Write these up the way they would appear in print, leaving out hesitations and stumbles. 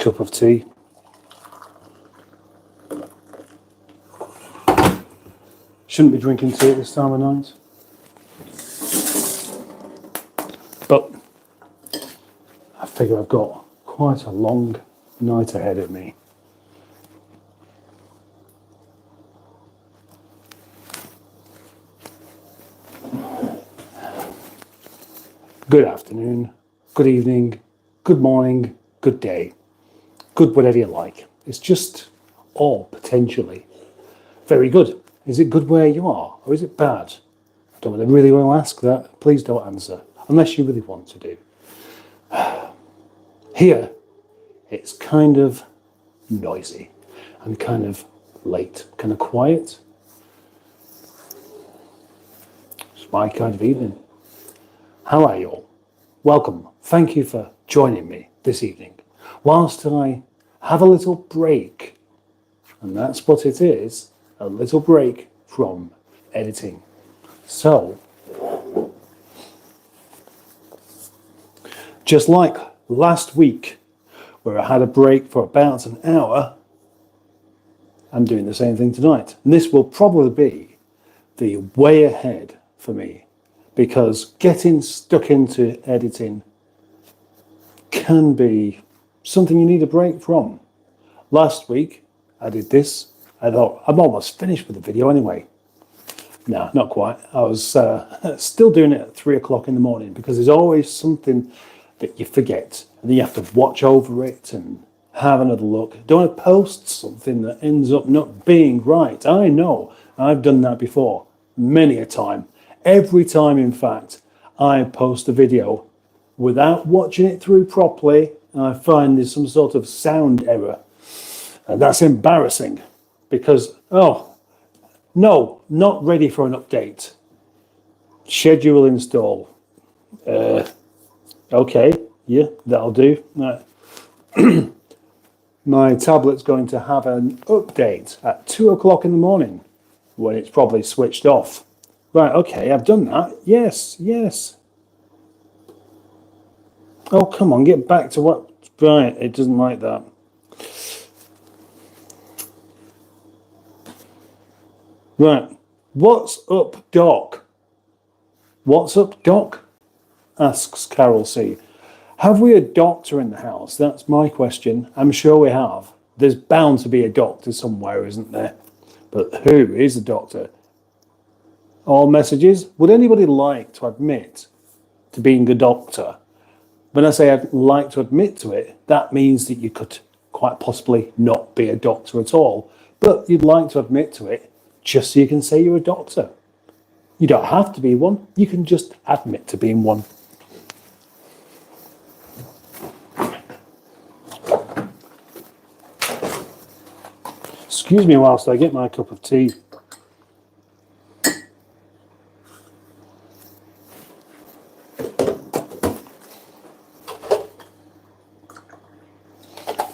cup of tea. Shouldn't be drinking tea at this time of night. But I figure I've got quite a long night ahead of me. Good afternoon, good evening, good morning, good day, good whatever you like. It's just all potentially very good. Is it good where you are, or is it bad? I don't really want to ask that. Please don't answer, unless you really want to do. Here, it's kind of noisy and kind of late, kind of quiet. It's my kind of evening. How are you all? Welcome. Thank you for joining me this evening. Whilst I have a little break, and that's what it is, a little break from editing. So, just like last week, where I had a break for about an hour, I'm doing the same thing tonight. And this will probably be the way ahead for me, because getting stuck into editing can be something you need a break from. Last week, I did this. I thought, I'm almost finished with the video anyway. No, not quite. I was still doing it at 3 o'clock in the morning, because there's always something that you forget, and then you have to watch over it and have another look. Don't want to post something that ends up not being right. I know, I've done that before, many a time. Every time, in fact, I post a video without watching it through properly, and I find there's some sort of sound error. And that's embarrassing, because, oh, no, not ready for an update. Schedule install. Okay, yeah, that'll do. Right. My tablet's going to have an update at 2 o'clock in the morning, when it's probably switched off. Right, okay, I've done that. Yes, yes. Oh, come on, get back to what... Right, it doesn't like that. Right, what's up, Doc? What's up, Doc? Asks Carol C. Have we a doctor in the house? That's my question. I'm sure we have. There's bound to be a doctor somewhere, isn't there? But who is a doctor? All messages. Would anybody like to admit to being a doctor? When I say I'd like to admit to it, that means that you could quite possibly not be a doctor at all. But you'd like to admit to it just so you can say you're a doctor. You don't have to be one. You can just admit to being one. Excuse me whilst I get my cup of tea.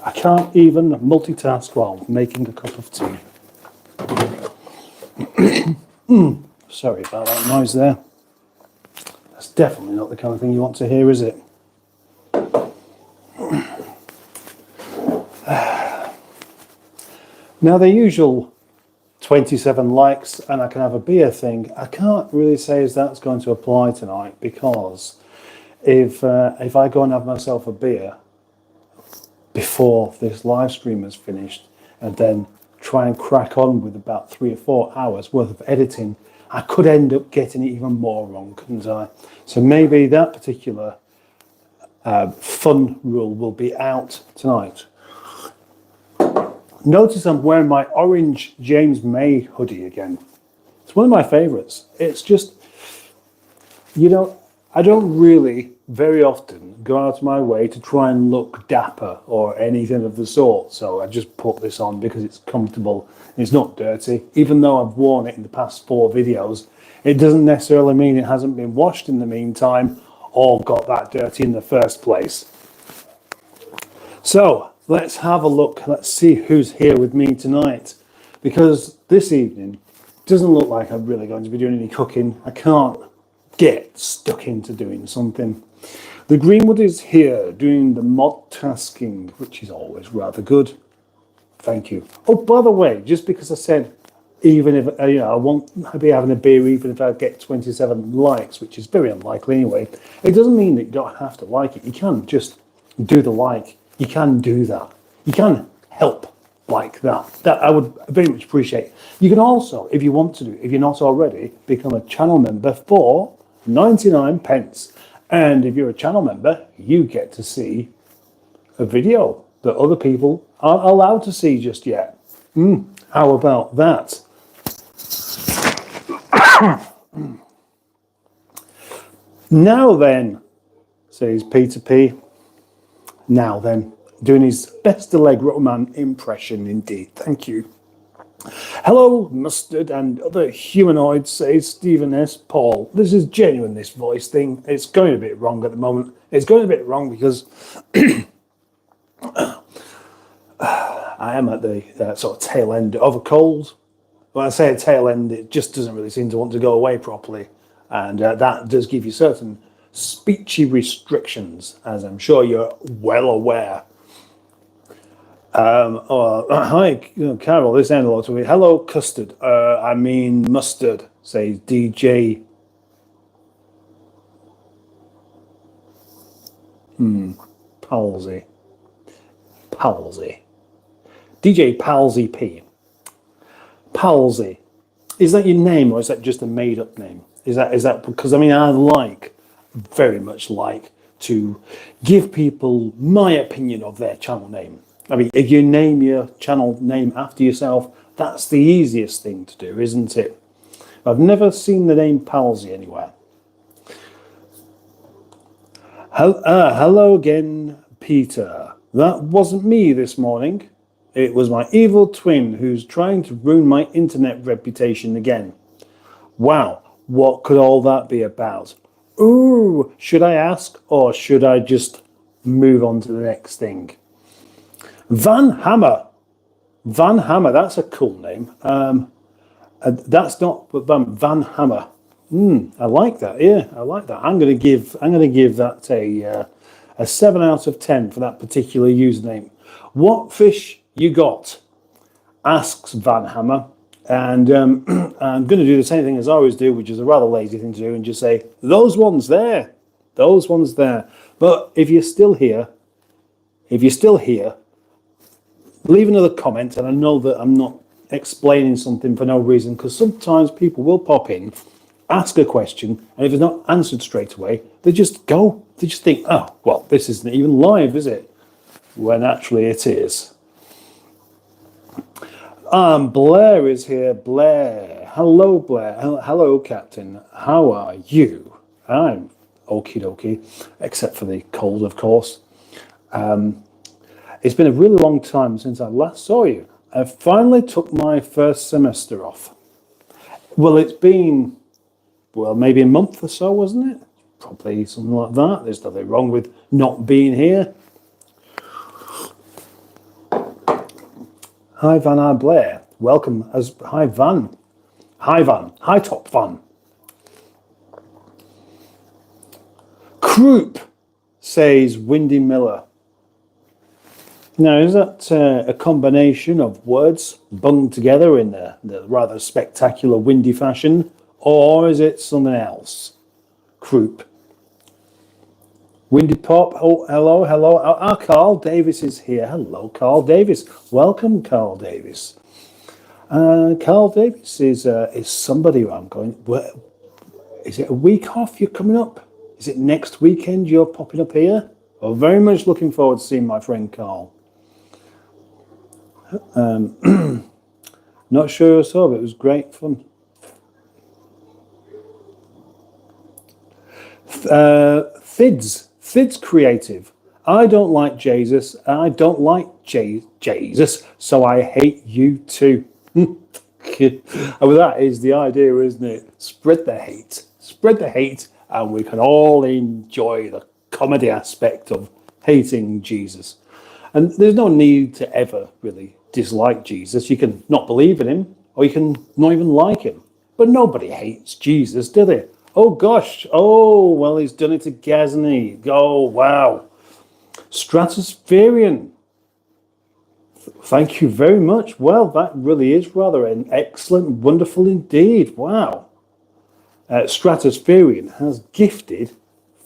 I can't even multitask while making a cup of tea. Sorry about that noise there. That's definitely not the kind of thing you want to hear, is it? Now, the usual 27 likes and I can have a beer thing, I can't really say as that's going to apply tonight, because if I go and have myself a beer before this live stream is finished and then try and crack on with about 3 or 4 hours worth of editing, I could end up getting it even more wrong, couldn't I? So maybe that particular fun rule will be out tonight. Notice I'm wearing my orange James May hoodie again. It's one of my favourites. It's just, you know, I don't really very often go out of my way to try and look dapper or anything of the sort. So I just put this on because it's comfortable. It's not dirty. Even though I've worn it in the past 4 videos, it doesn't necessarily mean it hasn't been washed in the meantime or got that dirty in the first place. So let's have a look. Let's see who's here with me tonight, because this evening doesn't look like I'm really going to be doing any cooking. I can't get stuck into doing something. The Greenwood is here doing the mod tasking, which is always rather good. Thank you. Oh, by the way, just because I said, even if, I won't be having a beer, even if I get 27 likes, which is very unlikely anyway, it doesn't mean that you don't have to like it. You can just do the like. You can do that. You can help like that. That I would very much appreciate. You can also, if you want to do, if you're not already, become a channel member for 99 pence. And if you're a channel member, you get to see a video that other people aren't allowed to see just yet. How about that? Now then, says Peter P. Now then, doing his best Allegro Man impression indeed. Thank you. Hello, Mustard and other humanoids, says Stephen S. Paul. This is genuine, this voice thing. It's going a bit wrong at the moment. It's going a bit wrong because I am at the sort of tail end of a cold. When I say a tail end, it just doesn't really seem to want to go away properly. And that does give you certain speechy restrictions, as I'm sure you're well aware. Hi, Carol, this sounded a lot to me. Hello, Custard. I mean Mustard, says DJ. Palsy. DJ Palsy P. Palsy. Is that your name or is that just a made up name? Is that because I very much like to give people my opinion of their channel name. I mean, if you name your channel name after yourself, that's the easiest thing to do, isn't it? I've never seen the name Palsy anywhere. Hello again, Peter. That wasn't me this morning. It was my evil twin who's trying to ruin my internet reputation again. Wow, what could all that be about? Ooh, should I ask or should I just move on to the next thing? Van Hammer, that's a cool name. That's not Van Hammer. I like that. Yeah, I like that. I'm gonna give that a 7 out of 10 for that particular username. What fish you got? Asks Van Hammer. And I'm going to do the same thing as I always do, which is a rather lazy thing to do, and just say, those ones there. But if you're still here, leave another comment, and I know that I'm not explaining something for no reason, because sometimes people will pop in, ask a question, and if it's not answered straight away, they just go. They just think, oh, well, this isn't even live, is it? When actually it is. Blair is here. Blair. Hello, Blair. Hello, Captain. How are you? I'm okie dokie, except for the cold, of course. It's been a really long time since I last saw you. I finally took my first semester off. Well, it's been, maybe a month or so, wasn't it? Probably something like that. There's nothing wrong with not being here. Hi, Van R. Blair. Welcome as Hi, Van. Hi, Top Van. Croup, says Windy Miller. Now, is that a combination of words bunged together in the rather spectacular windy fashion, or is it something else? Croup. Windy Pop, oh, hello. Carl Davis is here. Hello, Carl Davis. Welcome, Carl Davis. Carl Davis is somebody who I'm going, is it a week off you're coming up? Is it next weekend you're popping up here? Well, very much looking forward to seeing my friend Carl. Not sure I saw, but it was great fun. Fids Creative. I don't like Jesus. I don't like Jesus, so I hate you too. Well, that is the idea, isn't it? Spread the hate, and we can all enjoy the comedy aspect of hating Jesus. And there's no need to ever really dislike Jesus. You can not believe in him, or you can not even like him. But nobody hates Jesus, do they? Oh gosh. Oh, well, he's done it again, hasn't he? Oh, wow. Stratospherian. Thank you very much. Well, that really is rather an excellent, wonderful indeed. Wow. Stratospherian has gifted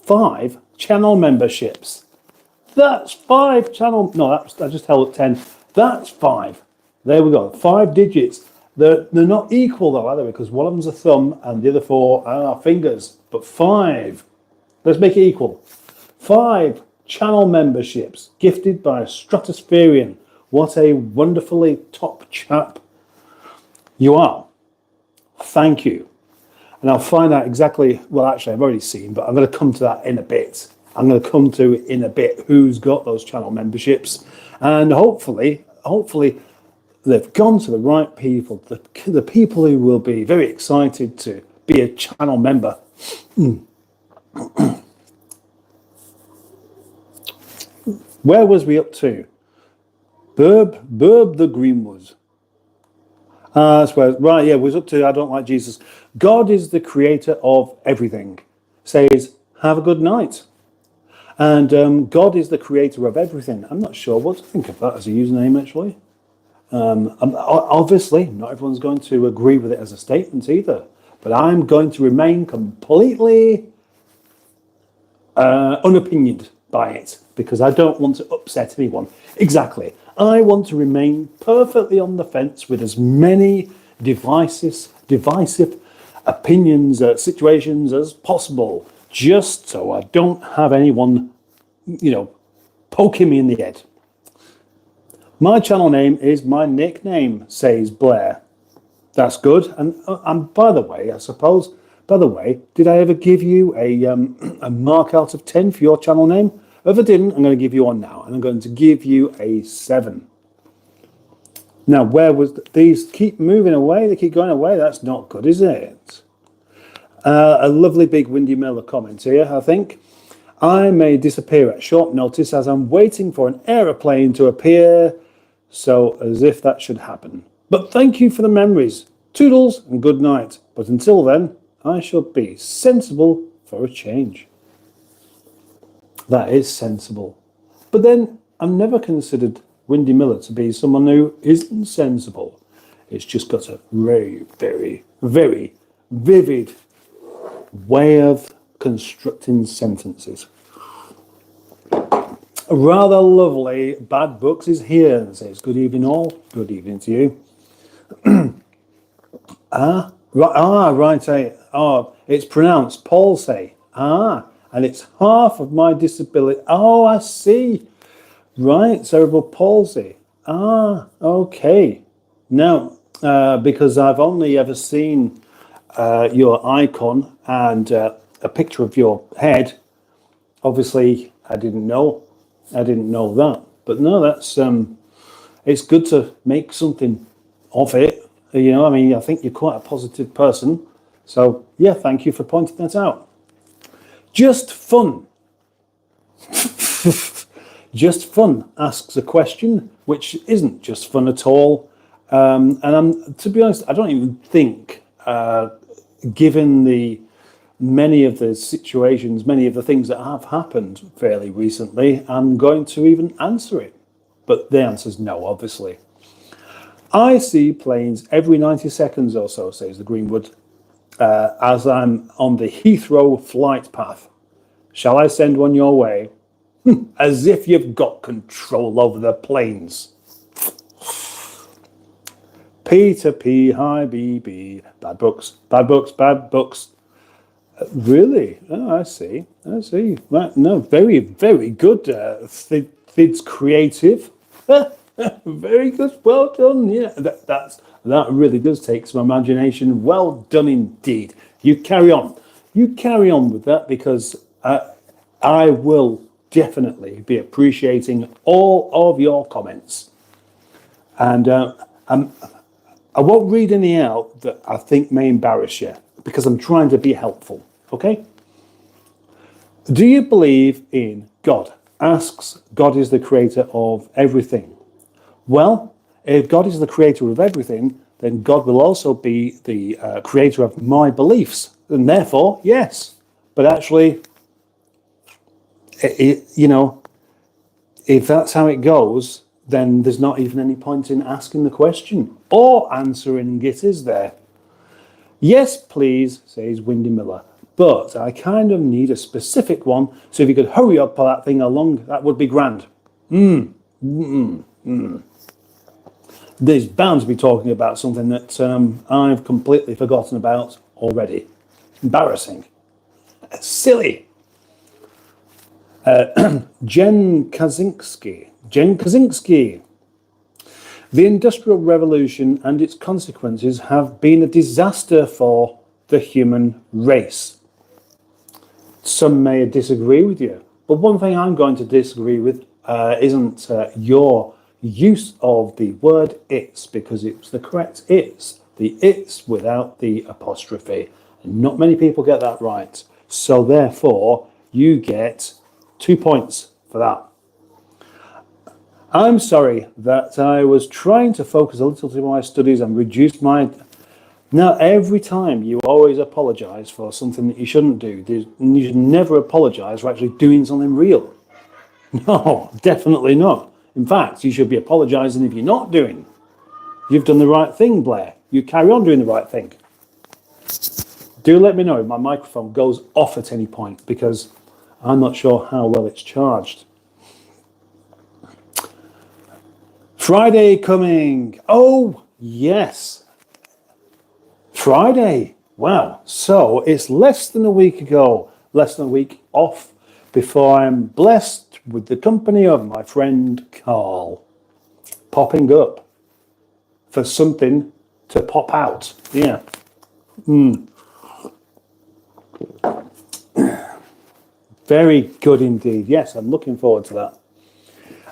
5 channel memberships. That's 5 channel. No, I just held at 10. That's 5. There we go. 5 digits. They're not equal though, are they? Because one of them's a thumb and the other 4 are fingers. But 5. Let's make it equal. 5 channel memberships gifted by Stratospherian. What a wonderfully top chap you are. Thank you. And I'll find out exactly, well, actually, I've already seen, but I'm going to come to that in a bit. I'm going to come to in a bit who's got those channel memberships. And hopefully, they've gone to the right people, the people who will be very excited to be a channel member. Where was we up to? Burb the Greenwoods. That's where, right, yeah, was up to I don't like Jesus. God is the creator of everything. Says, have a good night. And God is the creator of everything. I'm not sure what to think of that as a username, actually. Obviously, not everyone's going to agree with it as a statement either. But I'm going to remain completely unopinioned by it because I don't want to upset anyone. Exactly. I want to remain perfectly on the fence with as many divisive opinions, situations as possible, just so I don't have anyone, poking me in the head. My channel name is my nickname, says Blair. That's good. And by the way, did I ever give you a mark out of 10 for your channel name? If I didn't, I'm going to give you one now, and I'm going to give you a 7. Now, where was these keep moving away? They keep going away. That's not good, is it? A lovely big Windy Miller comment here, I think. I may disappear at short notice as I'm waiting for an aeroplane to appear, so as if that should happen. But thank you for the memories. Toodles and good night. But until then, I shall be sensible for a change. That is sensible. But then I've never considered Windy Miller to be someone who isn't sensible. It's just got a very, very, very vivid way of constructing sentences. Rather lovely. Bad Books is here and says, good evening all. Good evening to you. It's pronounced palsy. And it's half of my disability. Oh, I see. Right, cerebral palsy. Okay. Now, because I've only ever seen your icon and a picture of your head, obviously I didn't know that. But no, that's it's good to make something of it. I think you're quite a positive person. So yeah, thank you for pointing that out. Just Fun. Just Fun asks a question, which isn't just fun at all. And to be honest, I don't even think, given many of the situations, many of the things that have happened fairly recently, I'm going to even answer it. But the answer is no, obviously. I see planes every 90 seconds or so, says the Greenwood, as I'm on the Heathrow flight path. Shall I send one your way? As if you've got control over the planes. Peter P, hi BB, bad books. Really? Oh, I see. Right, no, very, very good. Thid's creative. Very good. Well done. Yeah, that really does take some imagination. Well done indeed. You carry on. With that because I will definitely be appreciating all of your comments. And I won't read any out that I think may embarrass you because I'm trying to be helpful. Okay? Do you believe in God? Asks, God is the creator of everything. Well, if God is the creator of everything, then God will also be the creator of my beliefs. And therefore, yes. But actually, if that's how it goes, then there's not even any point in asking the question or answering it, is there? Yes, please, says Windy Miller. But I kind of need a specific one, so if you could hurry up for that thing along, that would be grand. There's bound to be talking about something that I've completely forgotten about already. Embarrassing. Silly. Jen Kaczynski. The Industrial Revolution and its consequences have been a disaster for the human race. Some may disagree with you, but one thing I'm going to disagree with isn't your use of the word it's, because it's the correct it's. The it's without the apostrophe. And not many people get that right. So therefore, you get 2 points for that. I'm sorry that I was trying to focus a little to my studies and reduce my... Now, every time you always apologise for something that you shouldn't do. You should never apologise for actually doing something real. No, definitely not. In fact, you should be apologising if you're not doing. You've done the right thing, Blair. You carry on doing the right thing. Do let me know if my microphone goes off at any point, because I'm not sure how well it's charged. Friday coming. Oh, yes. Friday. Wow. So it's less than a week ago, less than a week off, before I'm blessed with the company of my friend Carl popping up for something to pop out. Yeah. Very good indeed. Yes, I'm looking forward to that.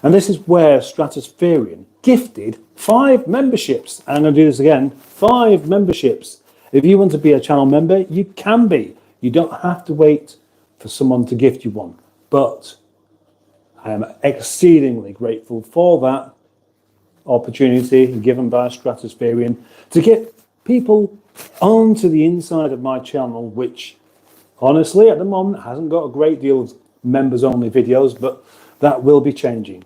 And this is where Stratospherian gifted 5 memberships. I'm going to do this again. 5 memberships. If you want to be a channel member, you can be. You don't have to wait for someone to gift you one. But I am exceedingly grateful for that opportunity given by Stratospherian to get people onto the inside of my channel, which honestly at the moment hasn't got a great deal of members only videos, but that will be changing.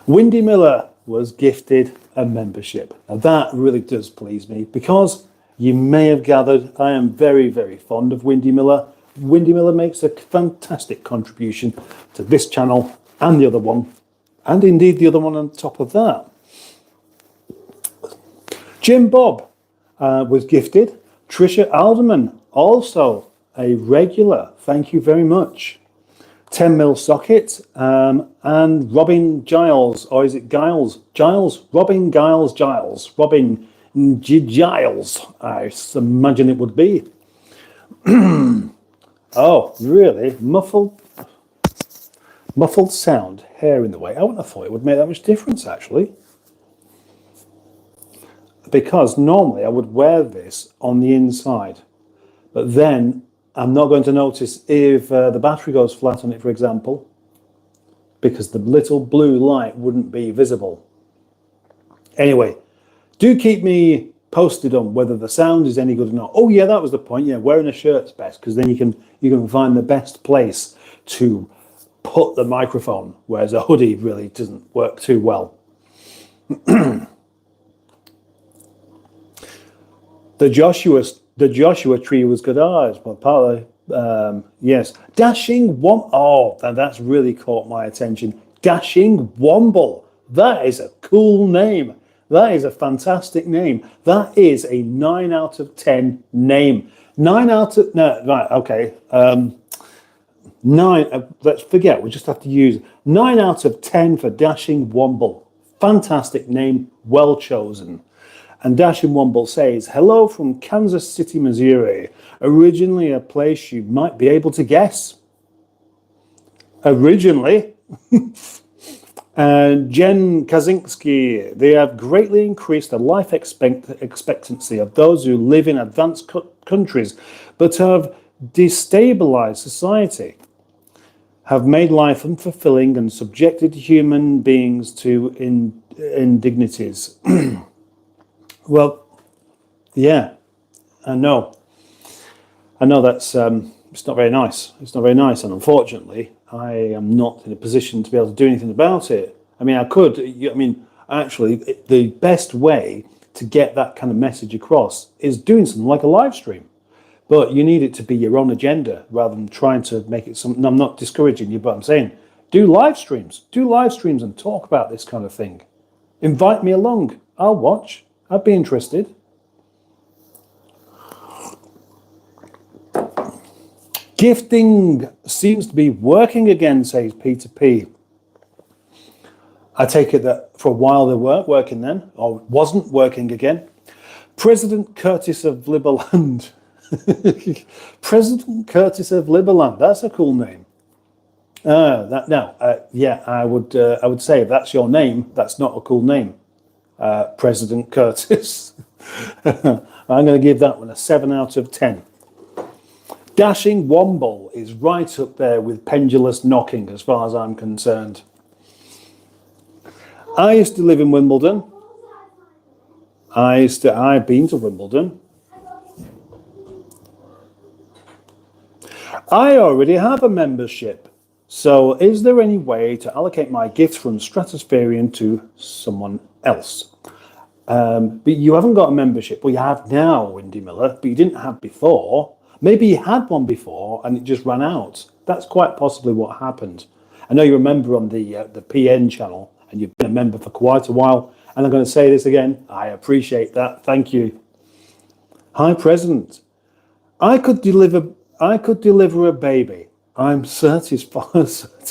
Windy Miller was gifted a membership. Now that really does please me, because you may have gathered I am very, very fond of Windy Miller. Windy Miller makes a fantastic contribution to this channel and the other one, and indeed the other one on top of that. Jim Bob was gifted. Trisha Alderman, also a regular. Thank you very much. 10mm socket, and Robin Giles, or is it Giles? Giles? Robin Giles Giles. Robin Giles, I imagine it would be. Oh, really? Muffled sound, hair in the way. I wouldn't have thought it would make that much difference, actually. Because normally I would wear this on the inside, but then I'm not going to notice if the battery goes flat on it, for example, because the little blue light wouldn't be visible. Anyway, do keep me posted on whether the sound is any good or not. Oh yeah, that was the point. Yeah, wearing a shirt's best, because then you can find the best place to put the microphone, whereas a hoodie really doesn't work too well. The Joshua tree was good. It's part of yes. Dashing Womble. Oh, that's really caught my attention. Dashing Womble. That is a cool name. That is a fantastic name. That is a 9 out of 10 name. 9 out of... No, right, okay. 9... let's forget. We just have to use 9 out of 10 for Dashing Womble. Fantastic name. Well chosen. And Dashing Womble says, hello from Kansas City, Missouri. Originally a place you might be able to guess. Originally. Jen Kaczynski, they have greatly increased the life expectancy of those who live in advanced countries, but have destabilized society, have made life unfulfilling and subjected human beings to indignities. Well, yeah, I know. I know that's it's not very nice. It's not very nice, and unfortunately, I am not in a position to be able to do anything about it. I mean, I could. I mean, actually, the best way to get that kind of message across is doing something like a live stream. But you need it to be your own agenda rather than trying to make it something. I'm not discouraging you, but I'm saying do live streams. Do live streams and talk about this kind of thing. Invite me along. I'll watch. I'd be interested. Gifting seems to be working again, says Peter P. I take it that for a while they weren't working then, or wasn't working again. President Curtis of Liberland. President Curtis of Liberland. That's a cool name. Yeah, I would say if that's your name, that's not a cool name. President Curtis. I'm going to give that one a 7 out of 10. Dashing Womble is right up there with Pendulous Knocking as far as I'm concerned. I used to live in Wimbledon. I've been to Wimbledon. I already have a membership. So is there any way to allocate my gifts from Stratospherian to someone else? But you haven't got a membership. Well, you have now, Windy Miller, but you didn't have before. Maybe you had one before and it just ran out. That's quite possibly what happened. I know you're a member on the PN channel and you've been a member for quite a while. And I'm going to say this again. I appreciate that. Thank you. Hi, President. I could deliver a baby. I'm satisfied. I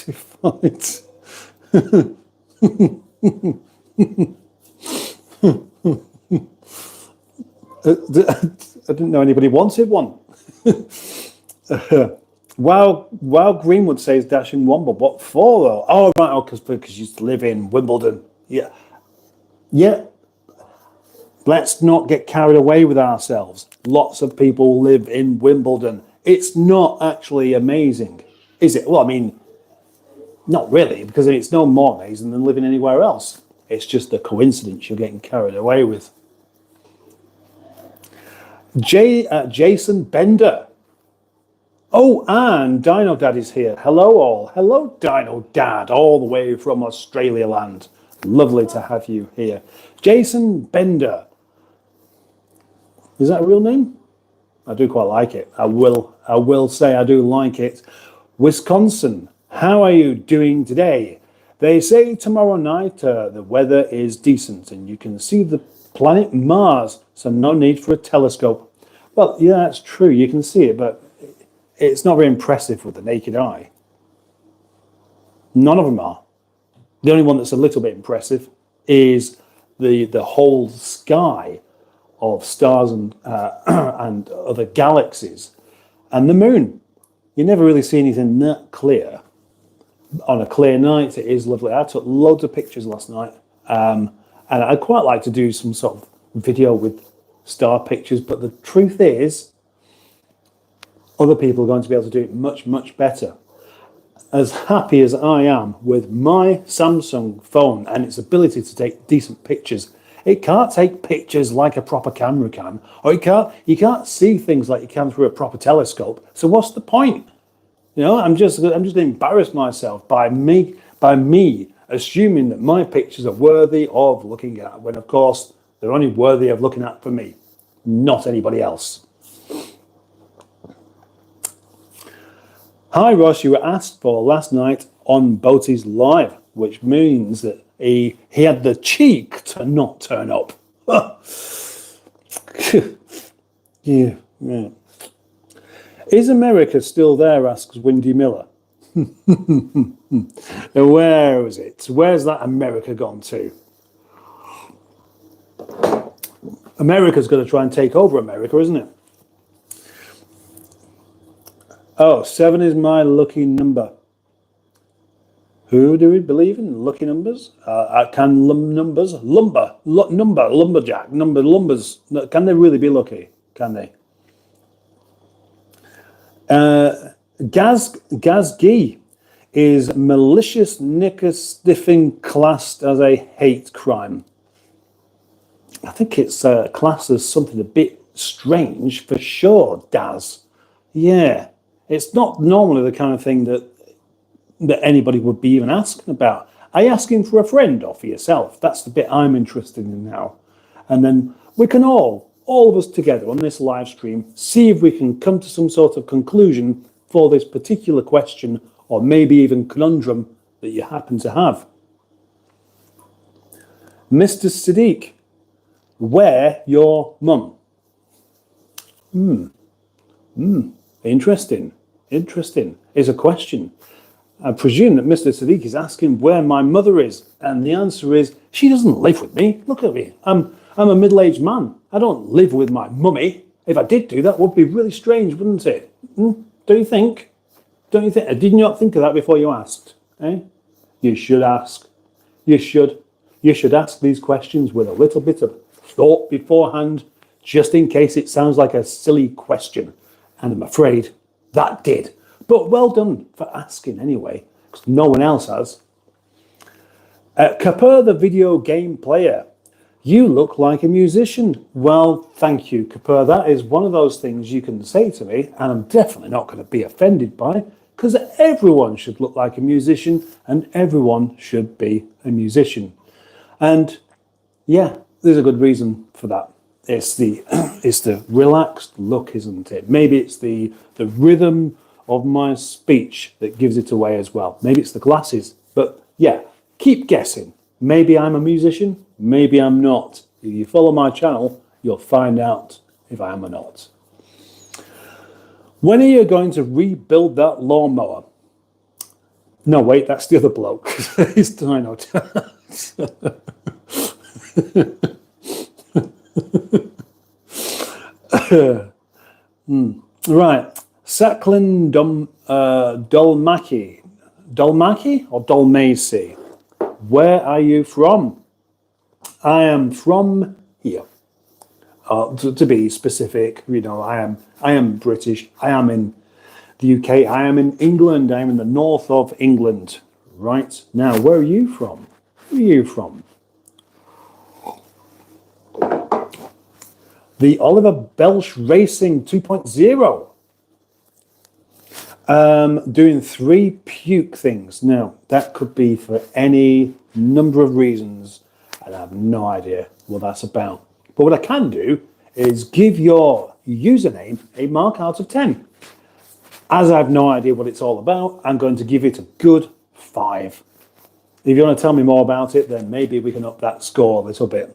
didn't know anybody wanted one. Wow, Greenwood says Dashing Womble. What for though? Oh right, because you used to live in Wimbledon. Yeah. Let's not get carried away with ourselves. Lots of people live in Wimbledon. It's not actually amazing, is it? Well, I mean, not really, because it's no more amazing than living anywhere else. It's just a coincidence you're getting carried away with. Jason Bender. Oh, and Dino Dad is here. Hello all. Hello, Dino Dad, all the way from Australia land. Lovely to have you here. Jason Bender. Is that a real name? I do quite like it. I will say I do like it. Wisconsin. How are you doing today? They say tomorrow night the weather is decent and you can see the planet Mars, so no need for a telescope. Well, yeah, that's true. You can see it, but it's not very impressive with the naked eye. None of them are. The only one that's a little bit impressive is the whole sky of stars and and other galaxies and the moon. You never really see anything that clear. On a clear night, it is lovely. I took loads of pictures last night, and I'd quite like to do some sort of video with star pictures, but the truth is, other people are going to be able to do it much, much better. As happy as I am with my Samsung phone and its ability to take decent pictures, it can't take pictures like a proper camera can, or you can't see things like you can through a proper telescope. So what's the point? You know, I'm just going to embarrass myself by me assuming that my pictures are worthy of looking at, when of course they're only worthy of looking at for me, not anybody else. Hi Ross, you were asked for last night on Boaty's Live, which means that he had the cheek to not turn up. yeah. Is America still there, asks Windy Miller. Where is it? Where's that America gone to? America's going to try and take over America, isn't it? Oh, 7 is my lucky number. Who do we believe in? Lucky numbers? Numbers? Lumberjack, lumbers. Can they really be lucky? Can they? Gazgi is malicious knicker sniffing classed as a hate crime. I think it's classed as something a bit strange for sure, Daz. Yeah, it's not normally the kind of thing that anybody would be even asking about. Are you asking for a friend or for yourself? That's the bit I'm interested in now. And then we can all of us together on this live stream, see if we can come to some sort of conclusion for this particular question or maybe even conundrum that you happen to have. Mr. Siddiq, where your mum? Interesting. Interesting is a question. I presume that Mr. Siddiq is asking where my mother is, and the answer is she doesn't live with me. Look at me. I'm a middle-aged man. I don't live with my mummy. If I did do that, would be really strange, wouldn't it? Don't you think? Don't you think? Did you not think of that before you asked? Eh? You should ask. You should. You should ask these questions with a little bit of thought beforehand, just in case it sounds like a silly question. And I'm afraid that did. But well done for asking anyway, because no one else has. Kapur, the video game player. You look like a musician. Well, thank you, Kapur. That is one of those things you can say to me, and I'm definitely not going to be offended by, because everyone should look like a musician, and everyone should be a musician. And yeah, there's a good reason for that. It's the relaxed look, isn't it? Maybe it's the rhythm of my speech that gives it away as well. Maybe it's the glasses. But yeah, keep guessing. Maybe I'm a musician, maybe I'm not. If you follow my channel, you'll find out if I am or not. When are you going to rebuild that lawnmower? No, wait, that's the other bloke. It's Dino. Right, Saklin Dolmaki or Dolmacy. Where are you from? I am from here. To be specific, you know, I am British. I am in the UK. I am in England. I am in the north of England. Right now, where are you from? Where are you from? The Oliver Belch Racing 2.0. Doing 3 puke things. Now, that could be for any number of reasons, and I have no idea what that's about. But what I can do is give your username a mark out of 10. As I have no idea what it's all about, I'm going to give it a good 5. If you want to tell me more about it, then maybe we can up that score a little bit.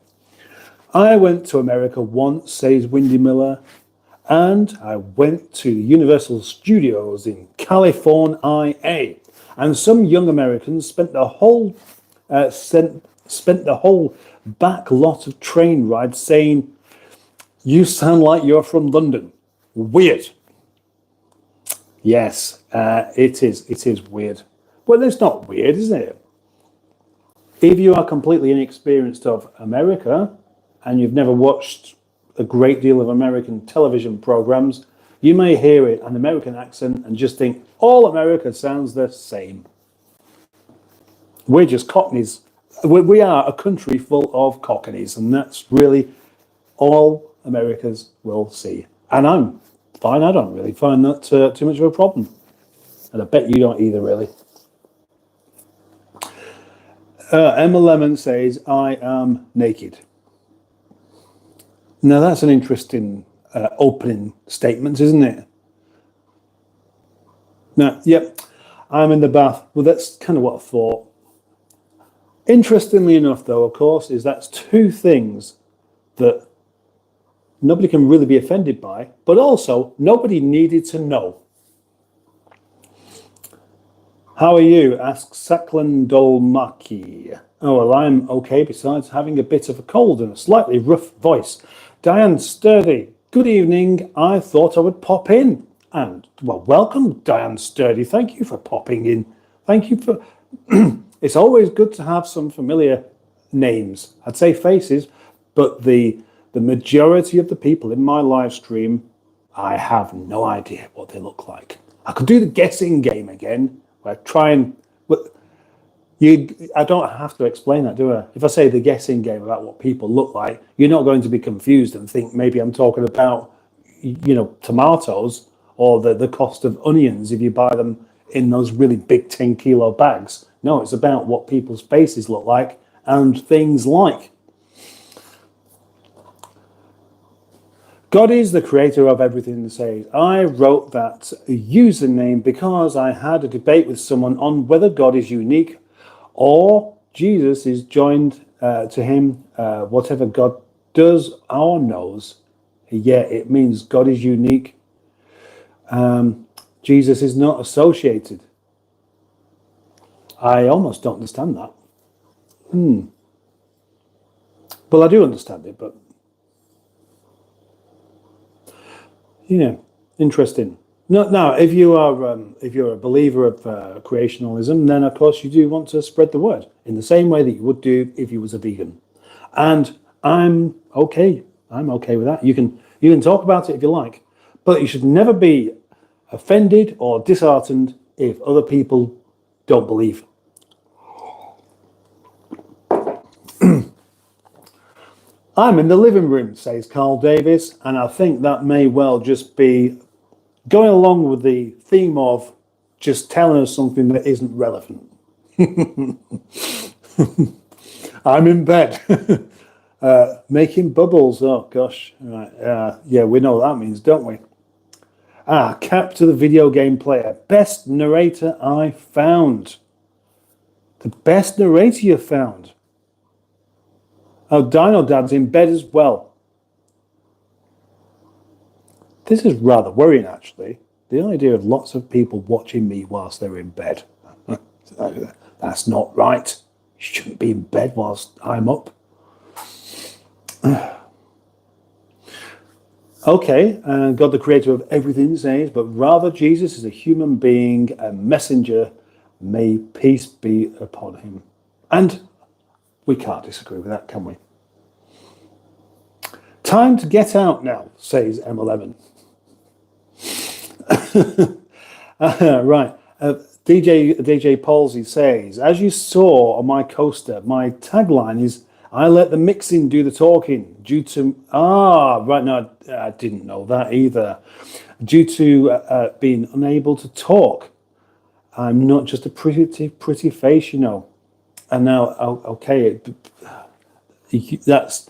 I went to America once, says Windy Miller, and I went to Universal Studios in California. And some young Americans spent the whole back lot of train ride saying, "You sound like you're from London." Weird. Yes, it is. It is weird. Well, it's not weird, isn't it? If you are completely inexperienced of America and you've never watched a great deal of American television programs, you may hear it, an American accent, and just think, all America sounds the same. We're just Cockneys. We are a country full of Cockneys, and that's really all Americans will see. And I'm fine. I don't really find that too much of a problem. And I bet you don't either, really. Emma Lemon says, I am naked. Now, that's an interesting opening statement, isn't it? Now, yep, I'm in the bath. Well, that's kind of what I thought. Interestingly enough, though, of course, is that's 2 things that nobody can really be offended by, but also nobody needed to know. How are you? Asks Saklan Dolmaki. Oh, well, I'm okay, besides having a bit of a cold and a slightly rough voice. Diane Sturdy, good evening. I thought I would pop in. And, well, welcome, Diane Sturdy. Thank you for popping in. Thank you for... It's always good to have some familiar names. I'd say faces, but the majority of the people in my live stream, I have no idea what they look like. I could do the guessing game again, where I try and... I don't have to explain that, do I? If I say the guessing game about what people look like, you're not going to be confused and think maybe I'm talking about, you know, tomatoes or the cost of onions if you buy them in those really big 10-kilo bags. No, it's about what people's faces look like and things like. God is the creator of everything that says. I wrote that username because I had a debate with someone on whether God is unique or Jesus is joined to him. Whatever God does or knows, yeah, it means God is unique. Jesus is not associated. I almost don't understand that. Well, I do understand it, but interesting. No, now, if you're a believer of creationalism, then of course you do want to spread the word in the same way that you would do if you was a vegan. And I'm okay. I'm okay with that. You can talk about it if you like, but you should never be offended or disheartened if other people don't believe. I'm in the living room, says Carl Davis, and I think that may well just be going along with the theme of just telling us something that isn't relevant. I'm in bed. Making bubbles. Oh, gosh. Right. Yeah, we know what that means, don't we? Cap to the video game player. Best narrator I found. The best narrator you found. Oh, Dino Dad's in bed as well. This is rather worrying, actually. The idea of lots of people watching me whilst they're in bed. That's not right. You shouldn't be in bed whilst I'm up. Okay, and God, the creator of everything, says, but rather Jesus is a human being, a messenger. May peace be upon him. And we can't disagree with that, can we? Time to get out now, says M11. Right. DJ Palsy says, as you saw on my coaster, my tagline is, I let the mixing do the talking due to, right, no, I didn't know that either. Due to being unable to talk. I'm not just a pretty face, you know. And now, okay, that's,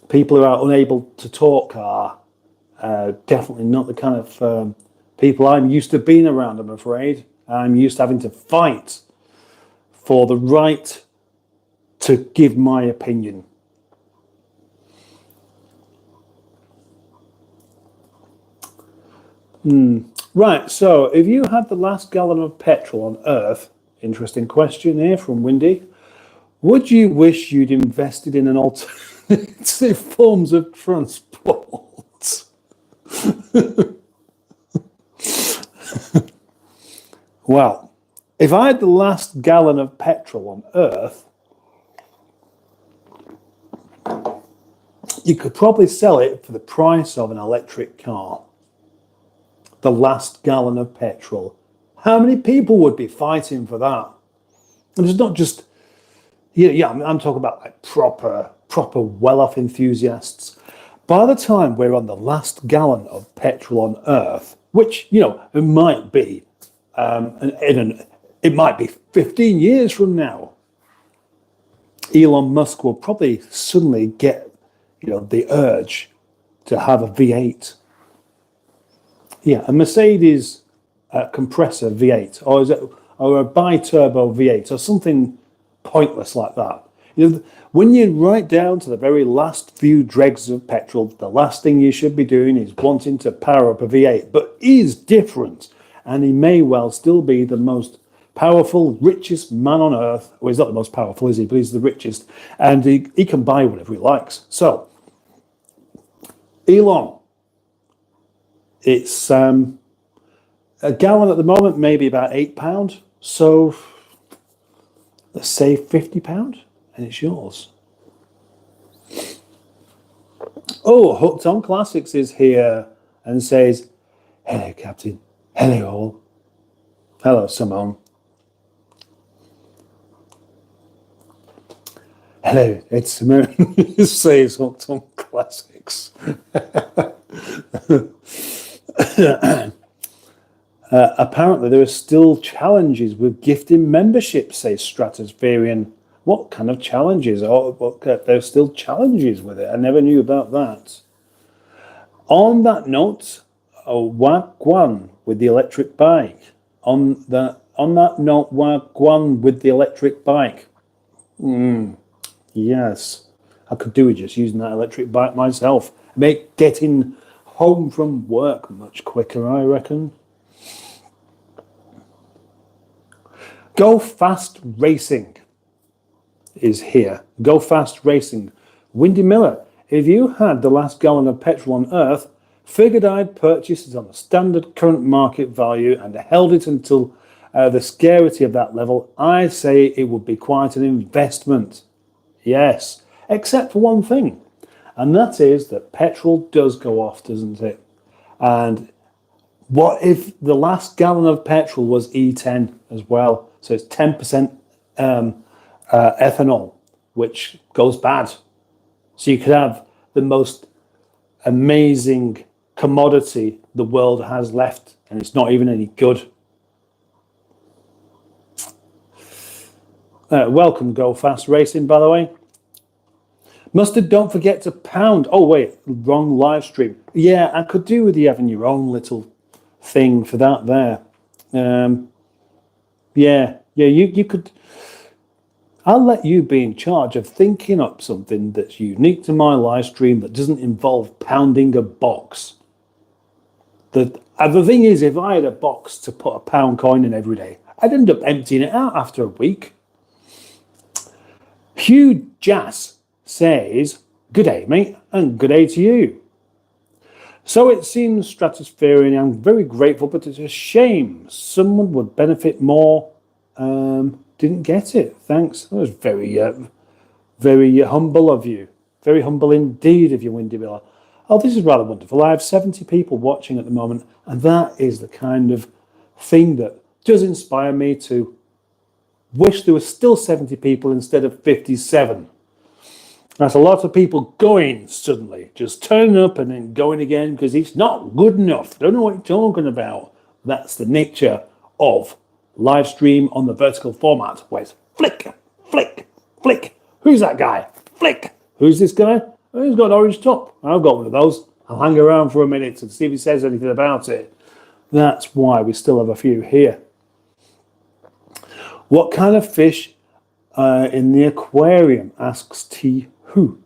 people who are unable to talk are definitely not the kind of people I'm used to being around, I'm afraid. I'm used to having to fight for the right to give my opinion. Right, so if you had the last gallon of petrol on Earth, interesting question here from Windy, would you wish you'd invested in an alternative forms of transport? Well, if I had the last gallon of petrol on Earth, you could probably sell it for the price of an electric car. The last gallon of petrol. How many people would be fighting for that? And it's not just, I'm talking about like proper well-off enthusiasts. By the time we're on the last gallon of petrol on Earth, which, it might be, it might be 15 years from now, Elon Musk will probably suddenly get, the urge to have a V8. Yeah, a Mercedes compressor V8, or a bi-turbo V8, or something pointless like that. When you right down to the very last few dregs of petrol, the last thing you should be doing is wanting to power up a V8. But he's different, and he may well still be the most powerful, richest man on earth. Well, he's not the most powerful, is he? But he's the richest, and he can buy whatever he likes. So, Elon, it's a gallon at the moment, maybe about £8. So let's say £50, and it's yours. Oh, Hooked on Classics is here and says, hello, Captain. Hello, all. Hello, Simone. Hello, it's Simone. Says Hooked on Classics. Apparently, there are still challenges with gifting membership, says Stratospherian. What kind of challenges? There's still challenges with it. I never knew about that. On that note, Wagwan with the electric bike. On that note, Wagwan with the electric bike. Yes, I could do with just using that electric bike myself. Make getting home from work much quicker, I reckon. Go Fast Racing is here. Go Fast Racing. Windy Miller, if you had the last gallon of petrol on Earth, figured I'd purchase it on the standard current market value and held it until the scarcity of that level, I'd say it would be quite an investment. Yes, except for one thing, and that is that petrol does go off, doesn't it? And what if the last gallon of petrol was E10 as well? So it's 10% ethanol, which goes bad. So you could have the most amazing commodity the world has left, and it's not even any good. Welcome, Go Fast Racing, by the way. Mustard, don't forget to pound. Oh, wait, wrong live stream. Yeah, I could do with you having your own little thing for that there. Yeah, you could. I'll let you be in charge of thinking up something that's unique to my live stream that doesn't involve pounding a box. The thing is, if I had a box to put a pound coin in every day, I'd end up emptying it out after a week. Hugh Jass says, good day, mate, and good day to you. So it seems, Stratospherian, I'm very grateful, but it's a shame someone would benefit more. Didn't get it. Thanks. That was very humble of you. Very humble indeed of you, Windy Miller. Oh, this is rather wonderful. I have 70 people watching at the moment, and that is the kind of thing that does inspire me to wish there were still 70 people instead of 57. That's a lot of people going suddenly, just turning up and then going again because it's not good enough. Don't know what you're talking about. That's the nature of live stream on the vertical format, where it's flick, flick, flick. Who's that guy? Flick. Who's this guy? Oh, he's got an orange top. I've got one of those. I'll hang around for a minute and see if he says anything about it. That's why we still have a few here. What kind of fish in the aquarium? Asks T. Who?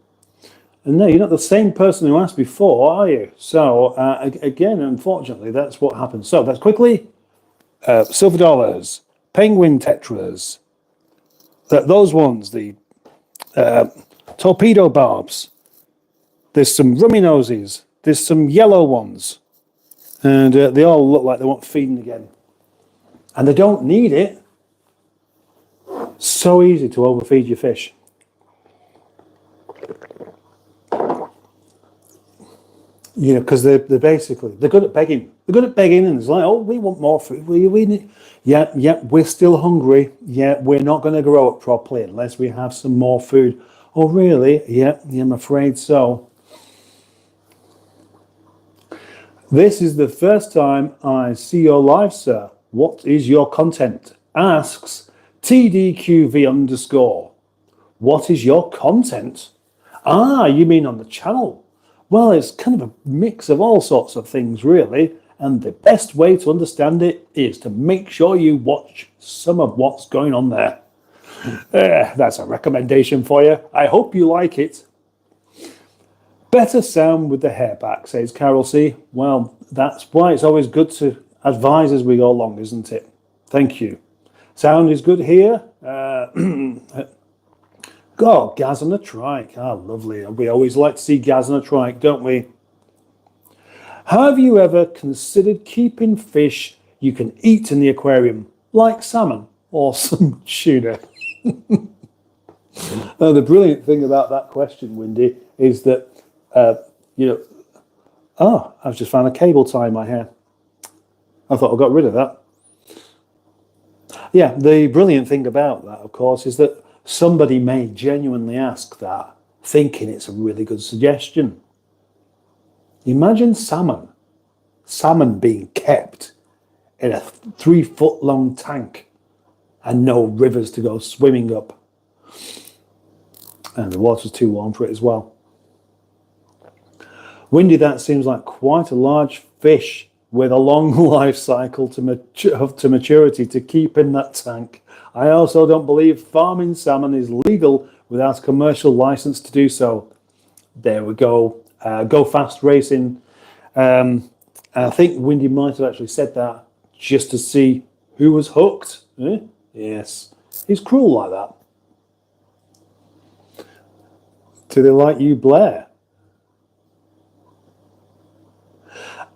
And no, you're not the same person who asked before, are you? So, again, unfortunately, that's what happens. So, that's quickly. Silver dollars, penguin tetras, those ones, the torpedo barbs. There's some rummy noses. There's some yellow ones. And they all look like they want feeding again. And they don't need it. So easy to overfeed your fish. You know, because they're good at begging. They're good at begging, and it's like, oh, we want more food. We need. Yeah, we're still hungry. Yeah, we're not going to grow up properly unless we have some more food. Oh, really? Yeah, I'm afraid so. This is the first time I see your live, sir. What is your content? Asks TDQV_. What is your content? Ah, you mean on the channel? Well, it's kind of a mix of all sorts of things, really. And the best way to understand it is to make sure you watch some of what's going on there. That's a recommendation for you. I hope you like it. Better sound with the hair back, says Carol C. Well, that's why it's always good to advise as we go along, isn't it? Thank you. Sound is good here. God, Gaz on a trike. Ah, lovely. We always like to see Gaz on a trike, don't we? Have you ever considered keeping fish you can eat in the aquarium, like salmon or some tuna? The brilliant thing about that question, Windy, is that, I've just found a cable tie in my hair. I thought I got rid of that. Yeah, the brilliant thing about that, of course, is that somebody may genuinely ask that, thinking it's a really good suggestion. Imagine salmon salmon being kept in a 3-foot long tank and no rivers to go swimming up. And the water's too warm for it as well. Windy, that seems like quite a large fish with a long life cycle to maturity to keep in that tank. I also don't believe farming salmon is legal without a commercial license to do so. There we go. Go Fast Racing. I think Windy might have actually said that just to see who was hooked. Yes. He's cruel like that. Do they like you, Blair?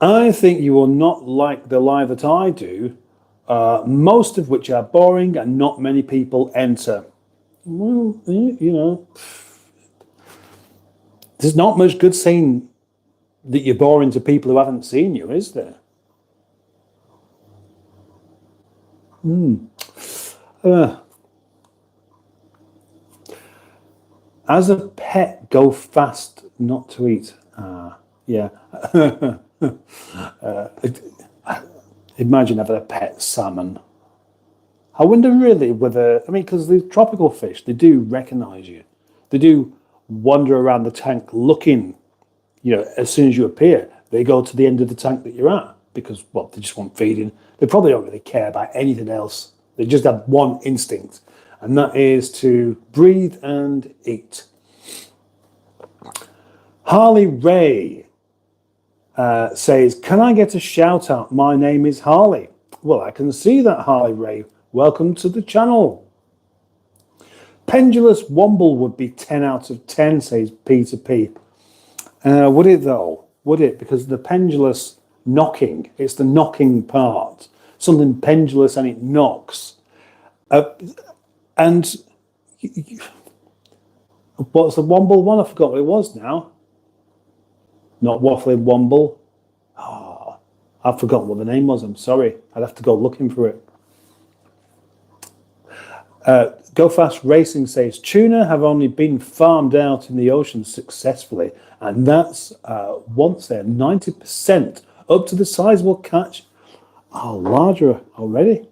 I think you will not like the lie that I do, most of which are boring and not many people enter. Well, you know, there's not much good saying that you're boring to people who haven't seen you, is there? As a pet, go fast not to eat. Yeah. Imagine having a pet salmon. I wonder really whether, I mean, because the tropical fish, they do recognize you. They do wander around the tank looking, you know, as soon as you appear, they go to the end of the tank that you're at because, well, they just want feeding. They probably don't really care about anything else. They just have one instinct, and that is to breathe and eat. Harley Ray says, can I get a shout out? My name is Harley. Well, I can see that, Harley Ray. Welcome to the channel. Pendulous Womble would be 10 out of 10, says Peter P. Would it though? Would it? Because the pendulous knocking, it's the knocking part. Something pendulous and it knocks. And what's the Womble one? I forgot what it was now. Not Waffling Womble. Oh, I've forgotten what the name was. I'm sorry. I'd have to go looking for it. Go Fast Racing says, tuna have only been farmed out in the ocean successfully, and that's once they're 90% up to the size we'll catch are larger already.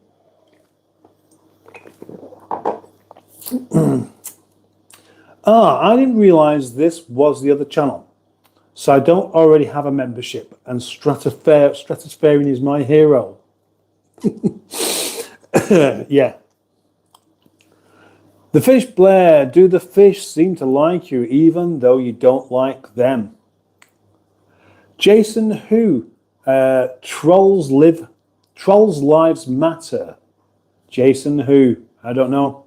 I didn't realize this was the other channel, so I don't already have a membership, and Stratospherian is my hero. Yeah. The fish, Blair, do the fish seem to like you even though you don't like them? Jason Who, Trolls Lives Matter. Jason Who, I don't know.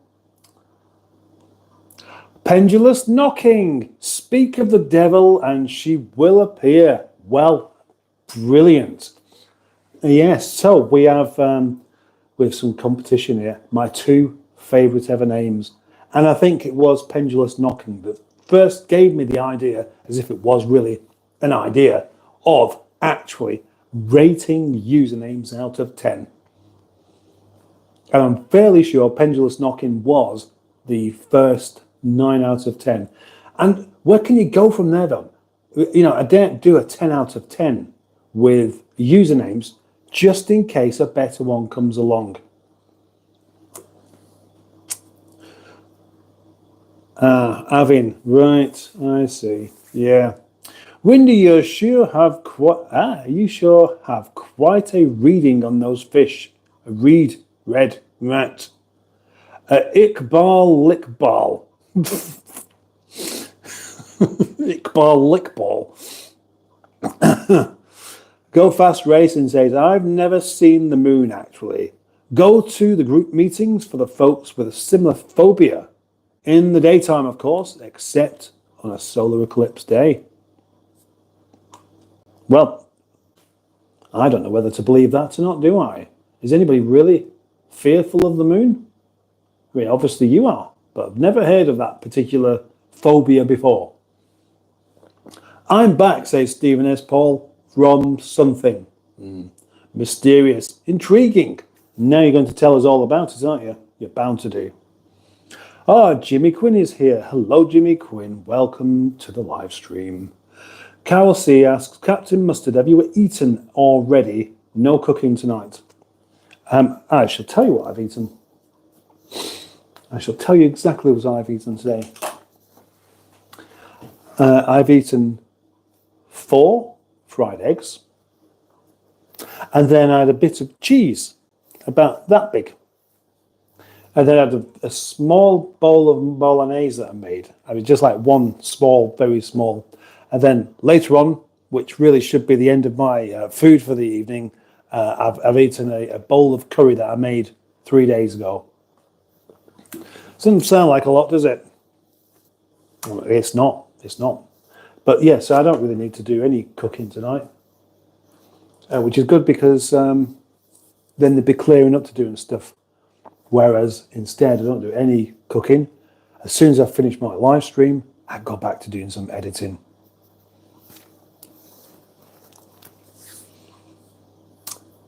Pendulous Knocking, speak of the devil and she will appear. Well, brilliant. Yes, so we have some competition here. My two favourite ever names, and I think it was Pendulous Knocking that first gave me the idea, as if it was really an idea, of actually rating usernames out of 10. And I'm fairly sure Pendulous Knocking was the first 9 out of 10. And where can you go from there though? You know, I daren't do a 10 out of 10 with usernames just in case a better one comes along. Avin, right, I see. Yeah. Windy, you sure have quite a reading on those fish. A read, red, right. Iqbal Lickball. Go Fast Racing says, I've never seen the moon actually. Go to the group meetings for the folks with a similar phobia. In the daytime, of course, except on a solar eclipse day. Well, I don't know whether to believe that or not, do I? Is anybody really fearful of the moon? I mean, obviously you are, but I've never heard of that particular phobia before. I'm back, says Stephen S. Paul, from something. Mysterious, intriguing. Now you're going to tell us all about it, aren't you? You're bound to do. Jimmy Quinn is here. Hello, Jimmy Quinn. Welcome to the live stream. Carol C asks, Captain Mustard, have you eaten already? No cooking tonight. I shall tell you what I've eaten. I shall tell you exactly what I've eaten today. I've eaten 4 fried eggs, and then I had a bit of cheese, about that big. And then I had a small bowl of bolognese that I made. I mean, just like one small, very small. And then later on, which really should be the end of my food for the evening, I've eaten a bowl of curry that I made 3 days ago. Doesn't sound like a lot, does it? Well, it's not. It's not. But yes, I don't really need to do any cooking tonight, which is good because then they'd be clearing up to doing stuff. Whereas instead, I don't do any cooking. As soon as I finish my live stream, I go back to doing some editing.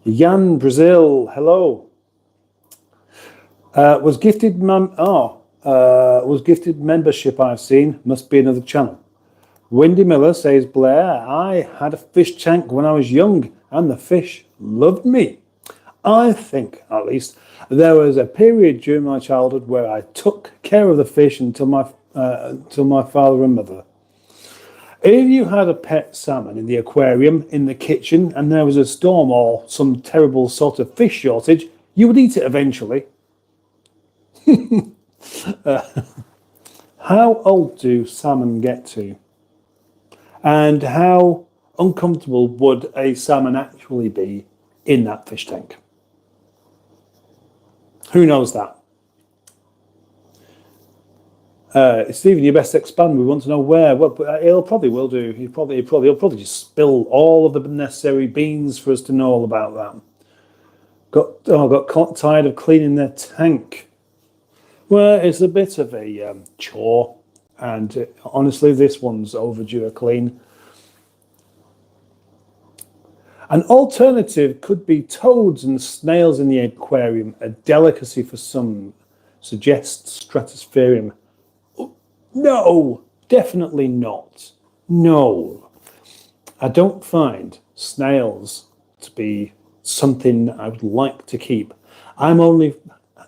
Jan Brazil, hello. Was gifted membership I've seen. Must be another channel. Wendy Miller says, Blair, I had a fish tank when I was young and the fish loved me. I think, at least, there was a period during my childhood where I took care of the fish until my father and mother. If you had a pet salmon in the aquarium in the kitchen and there was a storm or some terrible sort of fish shortage, you would eat it eventually. How old do salmon get to? And how uncomfortable would a salmon actually be in that fish tank? Who knows that? Stephen, you best expand. We want to know where. Well, he'll probably will do. He'll probably just spill all of the necessary beans for us to know all about that. Got tired of cleaning their tank. Well, it's a bit of a chore, and honestly, this one's overdue a clean. An alternative could be toads and snails in the aquarium, a delicacy for some, suggests Stratospherium. No, definitely not. No. I don't find snails to be something I would like to keep. I'm only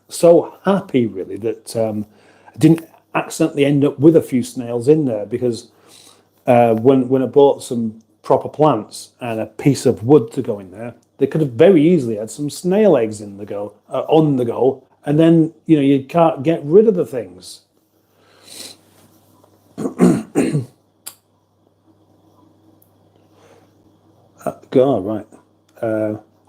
so happy, really, that I didn't accidentally end up with a few snails in there, because when I bought some proper plants and a piece of wood to go in there, they could have very easily had some snail eggs on the go, and then you can't get rid of the things. God, right.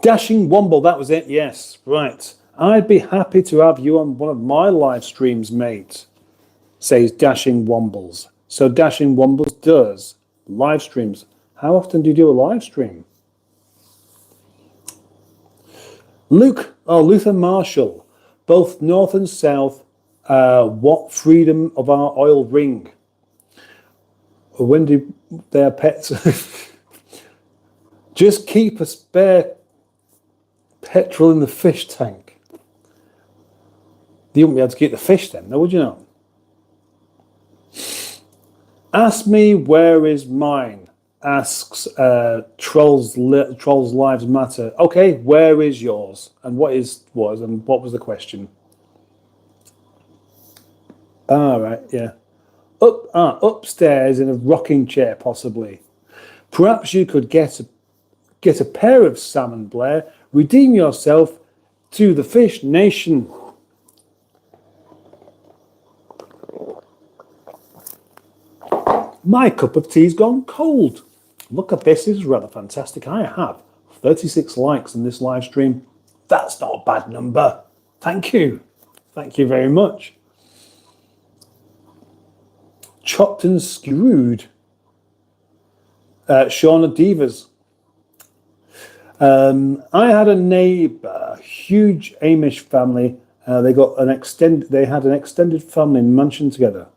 Dashing Womble, that was it. Yes, right. I'd be happy to have you on one of my live streams, mate, says Dashing Wombles. So Dashing Wombles does live streams. How often do you do a live stream? Luther Marshall, both north and south, what freedom of our oil ring? When do their pets just keep a spare petrol in the fish tank? You wouldn't be able to keep the fish then, no, would you not? Ask me where is mine, asks Trolls Lives Matter. Okay, where is yours? And what was the question? Right, yeah. Upstairs in a rocking chair, possibly. Perhaps you could get a pair of salmon, Blair. Redeem yourself to the fish nation. My cup of tea's gone cold. Look at this. This is rather fantastic. I have 36 likes in this live stream. That's not a bad number. Thank you. Thank you very much. Chopped and Screwed. Shauna Divas. I had a neighbour, huge Amish family. They had an extended family mansion together.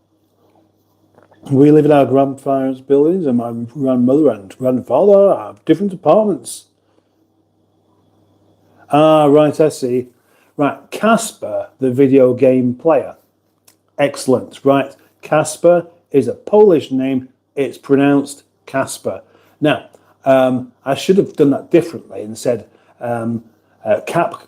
We live in our grandfather's buildings, and my grandmother and grandfather have different apartments. Right, I see. Right, Casper, the video game player. Excellent. Right, Casper is a Polish name. It's pronounced Casper. Now, I should have done that differently and said cap,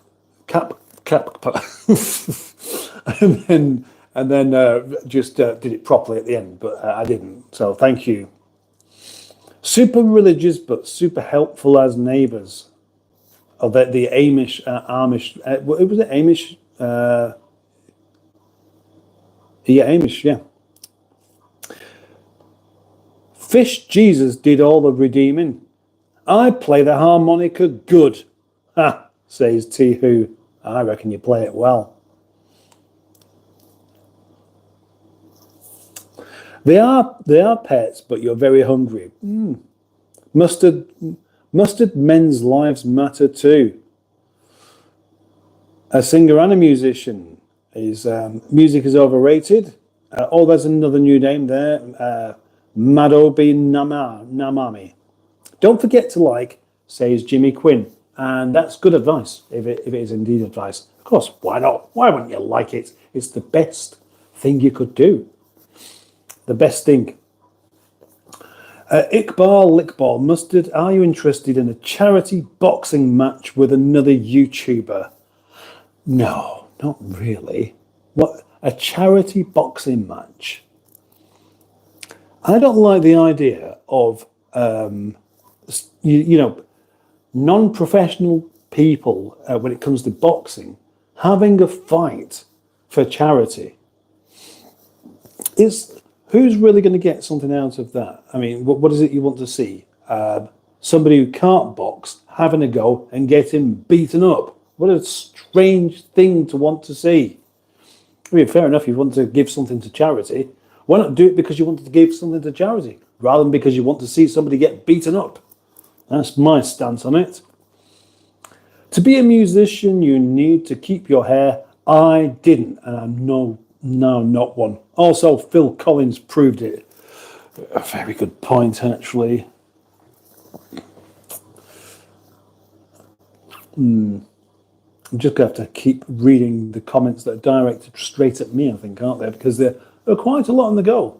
and then just did it properly at the end, but I didn't. So thank you. Super religious, but super helpful as neighbours. Oh, the Amish, was it Amish? Yeah, Amish, yeah. Fish Jesus did all the redeeming. I play the harmonica good. Ha, says T Who. I reckon you play it well. They are pets, but you're very hungry. Mustard men's lives matter too. A singer and a musician. Music is overrated. There's another new name there. Madobi Namami. Don't forget to like, says Jimmy Quinn. And that's good advice, if it is indeed advice. Of course, why not? Why wouldn't you like it? It's the best thing you could do. The best thing. Iqbal Lickball Mustard, are you interested in a charity boxing match with another YouTuber? No, not really. What, a charity boxing match? I don't like the idea of, non-professional people, when it comes to boxing, having a fight for charity. Who's really going to get something out of that? I mean, what is it you want to see? Somebody who can't box having a go and getting beaten up. What a strange thing to want to see. I mean, fair enough, you want to give something to charity. Why not do it because you want to give something to charity, rather than because you want to see somebody get beaten up? That's my stance on it. To be a musician, you need to keep your hair. I didn't, and I'm no, not one. Also, Phil Collins proved it. A very good point, actually. I'm just going to have to keep reading the comments that are directed straight at me, I think, aren't they? Because there are quite a lot on the go.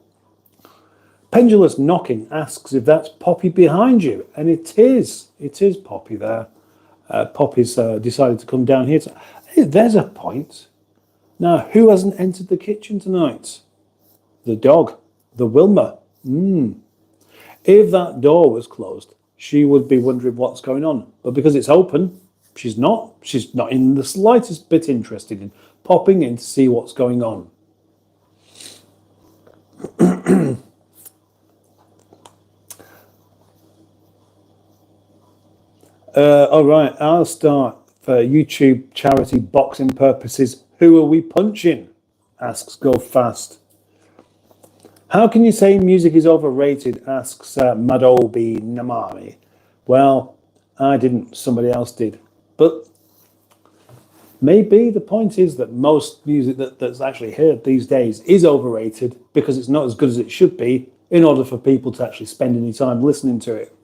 Pendulous Knocking asks if that's Poppy behind you. And it is. It is Poppy there. Poppy's decided to come down here. Hey, there's a point. Now, who hasn't entered the kitchen tonight? The dog. The Wilma. If that door was closed, she would be wondering what's going on. But because it's open, she's not. She's not in the slightest bit interested in popping in to see what's going on. All right, I'll start. For YouTube charity boxing purposes, who are we punching? Asks Go Fast. How can you say music is overrated? Asks Madobi Namami. Well, I didn't. Somebody else did. But maybe the point is that most music that's actually heard these days is overrated because it's not as good as it should be in order for people to actually spend any time listening to it.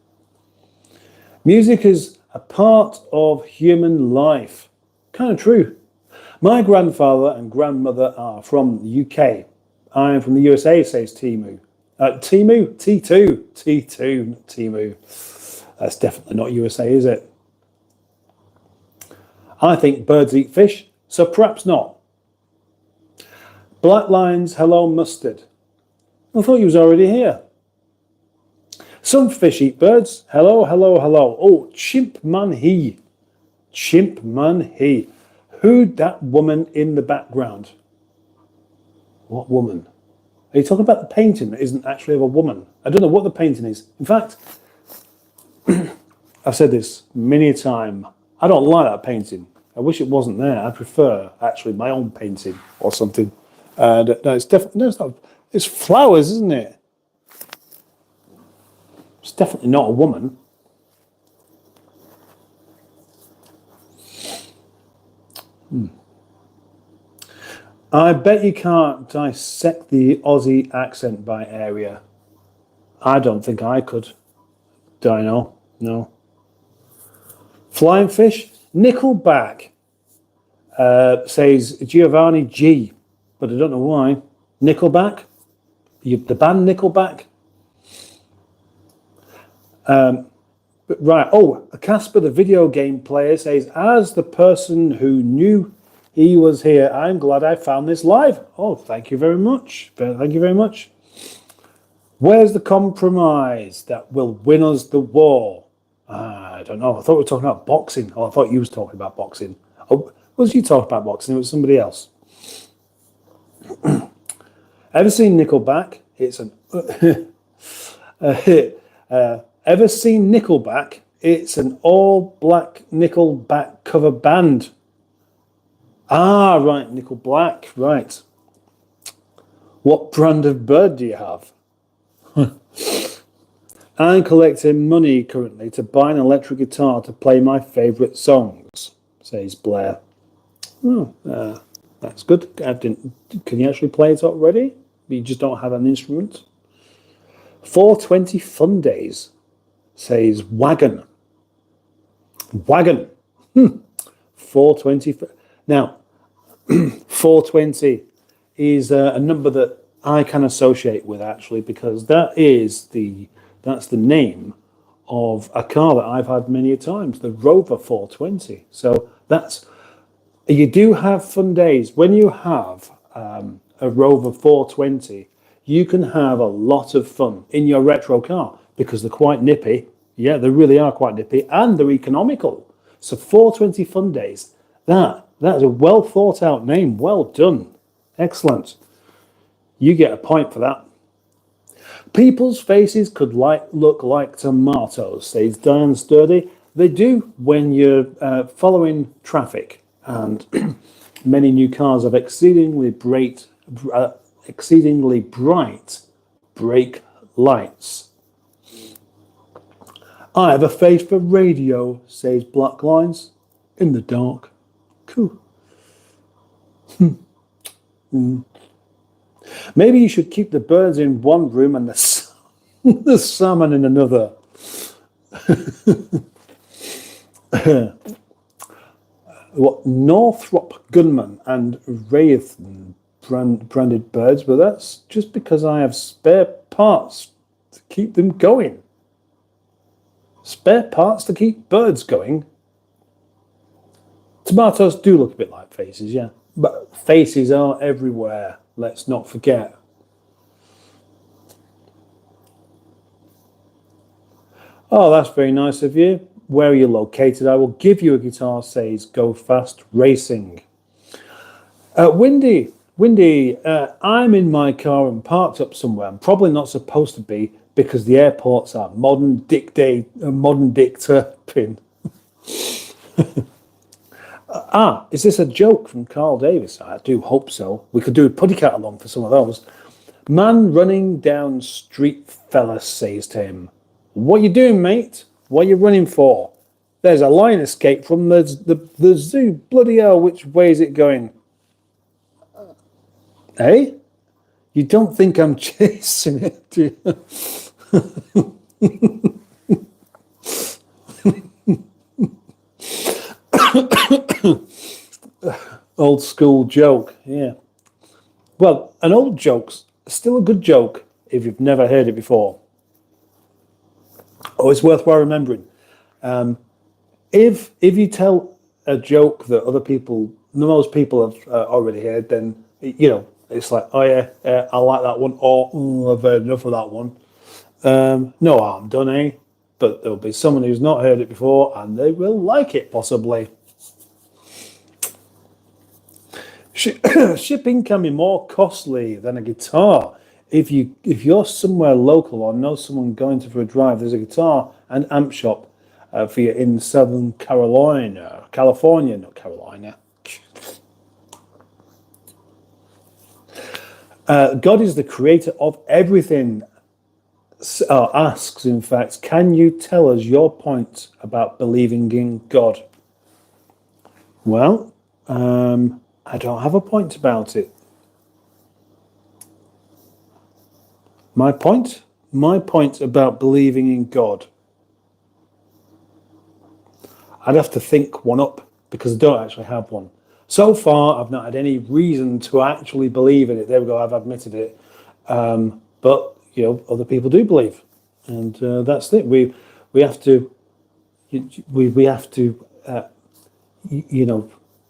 Music is a part of human life. Kind of true. My grandfather and grandmother are from the UK. I am from the USA, says Timu. Timu? T2. T2, not Timu. That's definitely not USA, is it? I think birds eat fish, so perhaps not. Black Lines, hello Mustard. I thought you was already here. Some fish eat birds. Hello, hello, hello. Oh, Chimp Man He. Chimp Man He. Who that woman in the background? What woman? Are you talking about the painting that isn't actually of a woman? I don't know what the painting is. In fact, I've said this many a time. I don't like that painting. I wish it wasn't there. I prefer actually my own painting or something. No, it's definitely no, it's not. It's flowers, isn't it? It's definitely not a woman. I bet you can't dissect the Aussie accent by area. I don't think I could. Do I know? No. Flying Fish? Nickelback, says Giovanni G. But I don't know why. Nickelback? The band Nickelback? But right. Oh, Casper, the video game player, says, as the person who knew he was here, I'm glad I found this live. Oh, thank you very much. Thank you very much. Where's the compromise that will win us the war? I don't know. I thought we were talking about boxing. Oh, I thought you was talking about boxing. Oh, was you talking about boxing? It was somebody else. Ever seen Nickelback? It's an ever seen Nickelback? It's an all-black Nickelback cover band. Ah, right, Nickelback, right. What brand of bird do you have? I'm collecting money currently to buy an electric guitar to play my favourite songs, says Blair. Oh, that's good. Can you actually play it already? You just don't have an instrument? 420 fun days, says Wagon. Wagon. 420. Now, 420 is a number that I can associate with, actually, because that's the name of a car that I've had many a times, the Rover 420. So you do have fun days. When you have a Rover 420, you can have a lot of fun in your retro car because they're quite nippy. Yeah, they really are quite nippy, and they're economical. So 420 fun days, that is a well thought out name. Well done. Excellent. You get a point for that. People's faces could look like tomatoes, says Diane Sturdy. They do when you're following traffic, and many new cars have exceedingly bright brake lights. I have a face for radio, says Black Lines. In the dark. Cool. Maybe you should keep the birds in one room and the salmon in another. What, Northrop Gunman and Raytheon branded birds, but that's just because I have spare parts to keep them going. Spare parts to keep birds going? Tomatoes do look a bit like faces, yeah. But faces are everywhere, let's not forget. Oh, that's very nice of you. Where are you located? I will give you a guitar, says Go Fast Racing. Windy, I'm in my car and parked up somewhere. I'm probably not supposed to be because the airports are modern dictator pin. Is this a joke from Carl Davis? I do hope so. We could do a putty cat along for some of those. Man running down street, fella says to him, "What you doing, mate? What are you running for? There's a lion escape from the zoo. Bloody hell, which way is it going?" Hey? You don't think I'm chasing it, do you? Old school joke, yeah. Well, an old joke's still a good joke if you've never heard it before. Oh, it's worthwhile remembering. If you tell a joke that most people have already heard, then it's like, oh yeah, I like that one, or I've heard enough of that one. No harm done, eh? But there'll be someone who's not heard it before, and they will like it possibly. Shipping can be more costly than a guitar. If you're somewhere local or know someone going for a drive, there's a guitar and amp shop for you in Southern California, not Carolina. God is the creator of everything. Asks, in fact, can you tell us your point about believing in God? Well, I don't have a point about it. My point about believing in God. I'd have to think one up because I don't actually have one. So far, I've not had any reason to actually believe in it. There we go, I've admitted it. But other people do believe, and that's it. We have to, we have to,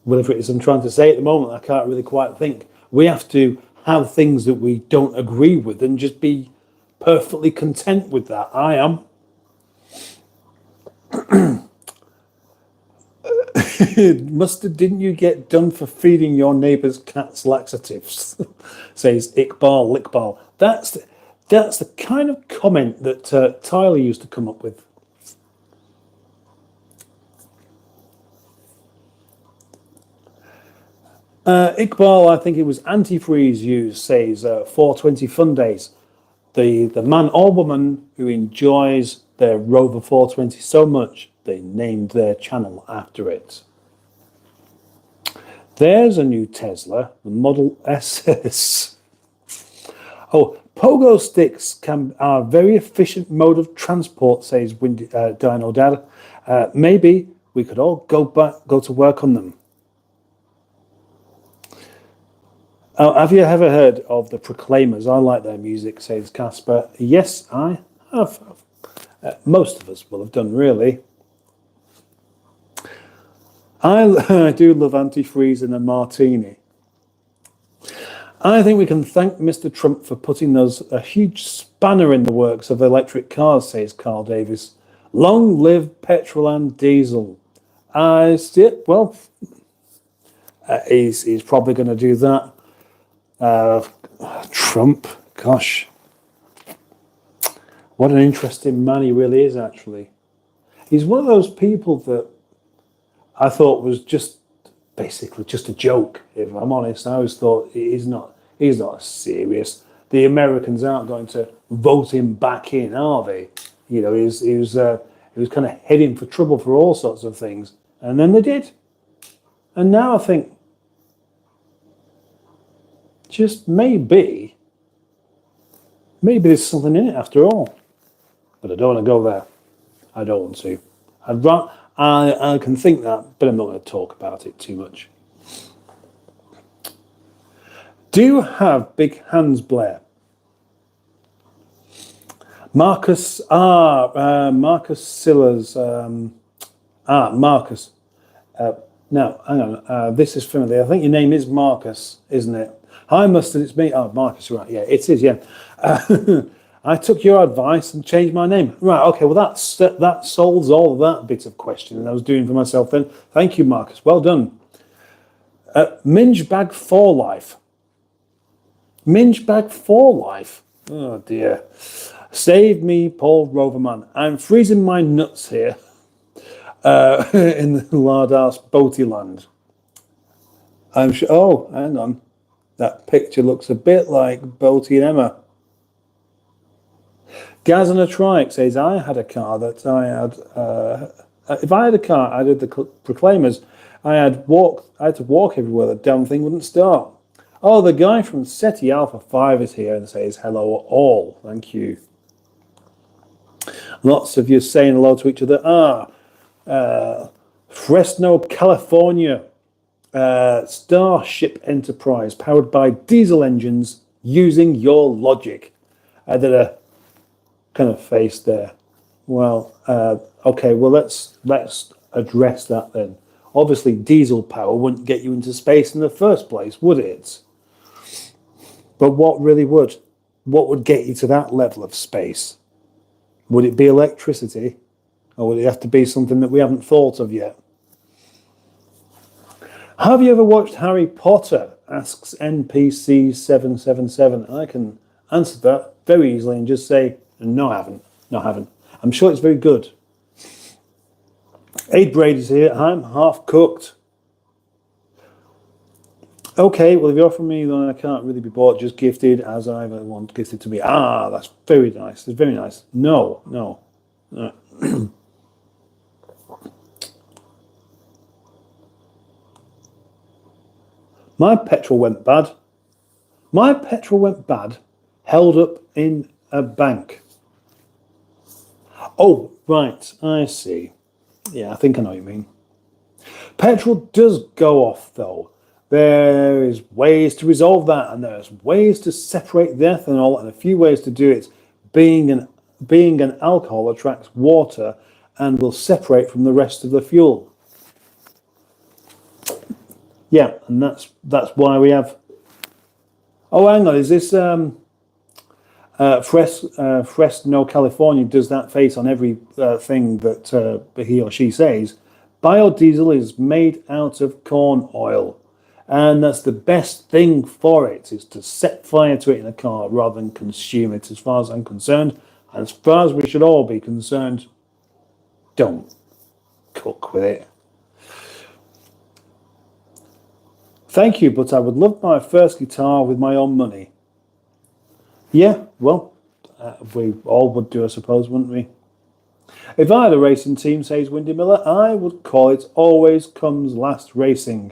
whatever it is I'm trying to say at the moment, I can't really quite think. We have to have things that we don't agree with and just be perfectly content with that. I am. Mustard, didn't you get done for feeding your neighbour's cats laxatives? Says Iqbal. That's the kind of comment that Tyler used to come up with. Iqbal, I think it was antifreeze used, says 420 fun days. The man or woman who enjoys their Rover 420 so much they named their channel after it. There's a new Tesla, the Model SS. Oh, pogo sticks are a very efficient mode of transport, says Dino Dad. Maybe we could all go to work on them. Oh, have you ever heard of the Proclaimers? I like their music, says Casper. Yes, I have. Most of us will have done, really. I do love antifreeze and a martini. I think we can thank Mr. Trump for putting a huge spanner in the works of electric cars, says Carl Davis. Long live petrol and diesel. Well, he's probably going to do that. Trump, gosh. What an interesting man he really is, actually. He's one of those people that I thought was just basically just a joke, if I'm honest. I always thought he's not serious. The Americans aren't going to vote him back in, are they? He was kind of heading for trouble for all sorts of things. And then they did. And now I think just maybe there's something in it after all. But I don't want to go there. I don't want to. I can think that, but I'm not going to talk about it too much. Do you have big hands, Blair? Marcus Sillers. Marcus. No, hang on. This is familiar. I think your name is Marcus, isn't it? Hi, Mustard. It's me. Oh, Marcus. Right. Yeah, it is. Yeah. I took your advice and changed my name. Right, okay, well, that solves all that bit of questioning I was doing for myself then. Thank you, Marcus. Well done. Minge Bag for Life. Minge Bag for Life. Oh, dear. Save me, Paul Roverman. I'm freezing my nuts here in the Lardass Boaty land. I'm sure. Oh, hang on. That picture looks a bit like Boaty and Emma. Gaz and a Trike says, I had a car that I had. If I had a car, I did the Proclaimers. I had to walk everywhere. The damn thing wouldn't start. Oh, the guy from SETI Alpha 5 is here and says hello all. Thank you. Lots of you saying hello to each other. Fresno, California. Starship Enterprise powered by diesel engines using your logic. I did a kind of face there. Well, okay, well, let's address that then. Obviously, diesel power wouldn't get you into space in the first place, would it? But what really would? What would get you to that level of space? Would it be electricity? Or would it have to be something that we haven't thought of yet? Have you ever watched Harry Potter? Asks NPC777. I can answer that very easily and just say, no, I haven't. No, I haven't. I'm sure it's very good. Aid Brady's here. I'm half cooked. Okay, well, if you offer me, then I can't really be bought, just gifted as I want gifted to me. Ah, that's very nice. That's very nice. No. My petrol went bad. Held up in a bank. Oh, right, I see. Yeah, I think I know what you mean. Petrol does go off, though. There is ways to resolve that, and there's ways to separate the ethanol, and a few ways to do it. Being being an alcohol attracts water and will separate from the rest of the fuel. Yeah, and that's why we have. Oh, hang on, is this Fresno, California does that face on every thing that he or she says. Biodiesel is made out of corn oil, and that's the best thing for it, is to set fire to it in a car rather than consume it, as far as I'm concerned. And as far as we should all be concerned, don't cook with it. Thank you, but I would love my first guitar with my own money. Yeah, well, we all would do, I suppose, wouldn't we? If I had a racing team, says Windy Miller, I would call it Always Comes Last Racing.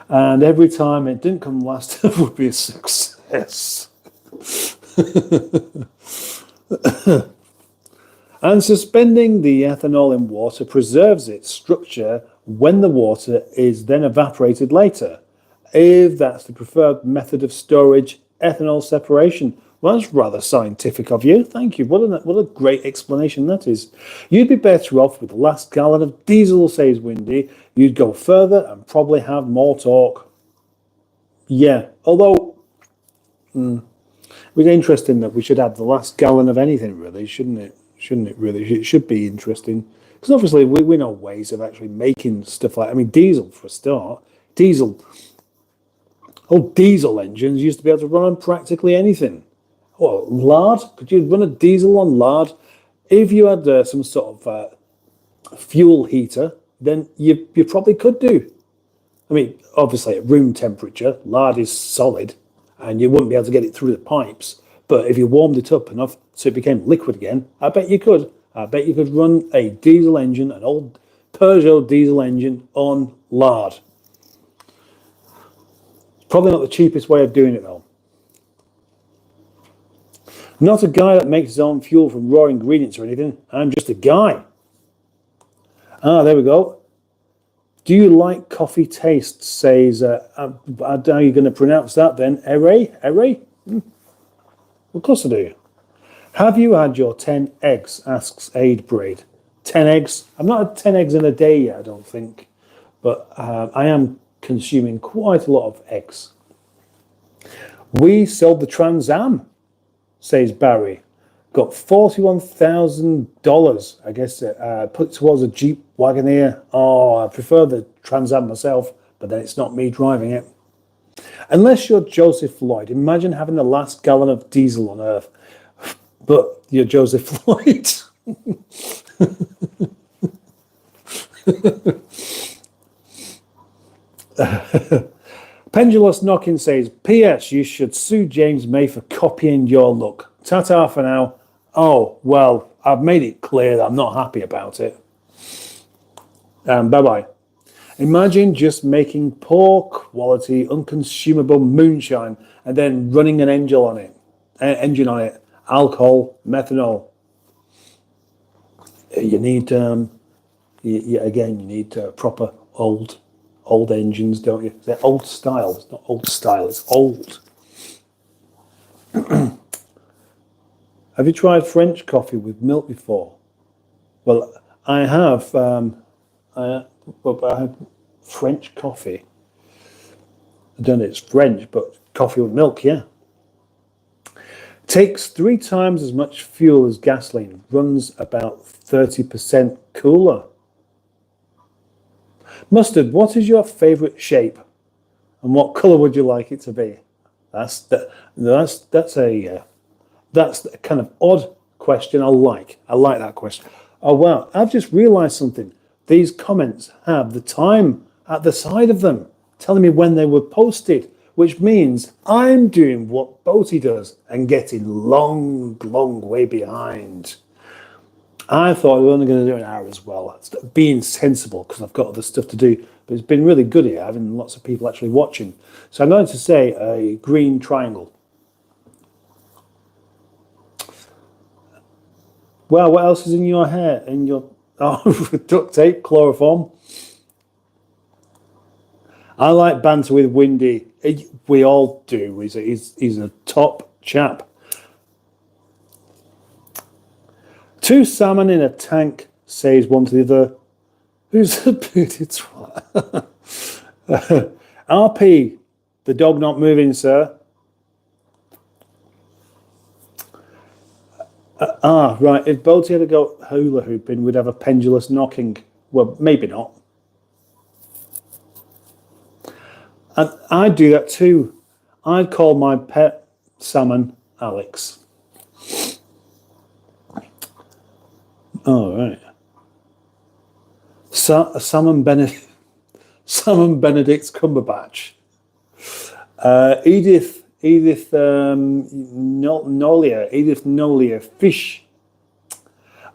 And every time it didn't come last, it would be a success. And suspending the ethanol in water preserves its structure when the water is then evaporated later. If that's the preferred method of storage, ethanol separation. Well, that's rather scientific of you. Thank you. What a great explanation that is. You'd be better off with the last gallon of diesel, says Windy. You'd go further and probably have more torque. Yeah, although it's interesting that we should have the last gallon of anything, really, shouldn't it? Shouldn't it really? It should be interesting. Because obviously we know ways of actually making stuff like, I mean, diesel for a start. Diesel engines used to be able to run on practically anything. Well, lard? Could you run a diesel on lard? If you had some sort of fuel heater, then you probably could do. I mean, obviously at room temperature, lard is solid, and you wouldn't be able to get it through the pipes. But if you warmed it up enough so it became liquid again, I bet you could. I bet you could run a diesel engine, an old Peugeot diesel engine, on lard. Probably not the cheapest way of doing it, though. Not a guy that makes his own fuel from raw ingredients or anything. I'm just a guy. Ah, there we go. Do you like coffee taste, says, how are you going to pronounce that then? Ere? Of course I do. Have you had your 10 eggs, asks Aid Braid. 10 eggs? I've not had 10 eggs in a day yet, I don't think. But I am consuming quite a lot of eggs. We sold the Trans Am, says Barry. Got $41,000, I guess, put towards a Jeep Wagoneer. Oh, I prefer the Trans Am myself, but then it's not me driving it. Unless you're Joseph Lloyd, imagine having the last gallon of diesel on Earth. But you're Joseph Lloyd. Pendulous Knocking says, P.S. You should sue James May for copying your look. Ta-ta for now. Oh, well, I've made it clear that I'm not happy about it. Bye-bye. Imagine just making poor quality, unconsumable moonshine and then running an engine on it. Alcohol, methanol. You need, you need proper old engines, don't you? They're old style. It's not old style, it's old. Have you tried French coffee with milk before? Well, I have. I have French coffee. I don't know if it's French, but coffee with milk, yeah. Takes 3 times as much fuel as gasoline. Runs about 30% cooler. Mustard, what is your favourite shape? And what colour would you like it to be? That's a kind of odd question. I like that question. Oh, wow. I've just realised something. These comments have the time at the side of them, telling me when they were posted, which means I'm doing what Boaty does and getting long way behind. I thought we were only going to do an hour as well. Being sensible, because I've got other stuff to do. But it's been really good here, having lots of people actually watching. So I'm going to say a green triangle. Well, what else is in your hair? Duct tape, chloroform. I like banter with Windy. We all do. He's a top chap. Two salmon in a tank, says one to the other. Who's the booted twat? RP, the dog not moving, sir. Right. If Boaty had a go hula hooping, we'd have a pendulous knocking. Well, maybe not. And I'd do that too. I'd call my pet salmon Alex. Oh, right. Salmon Benedict Cumberbatch. Edith Nolia, fish.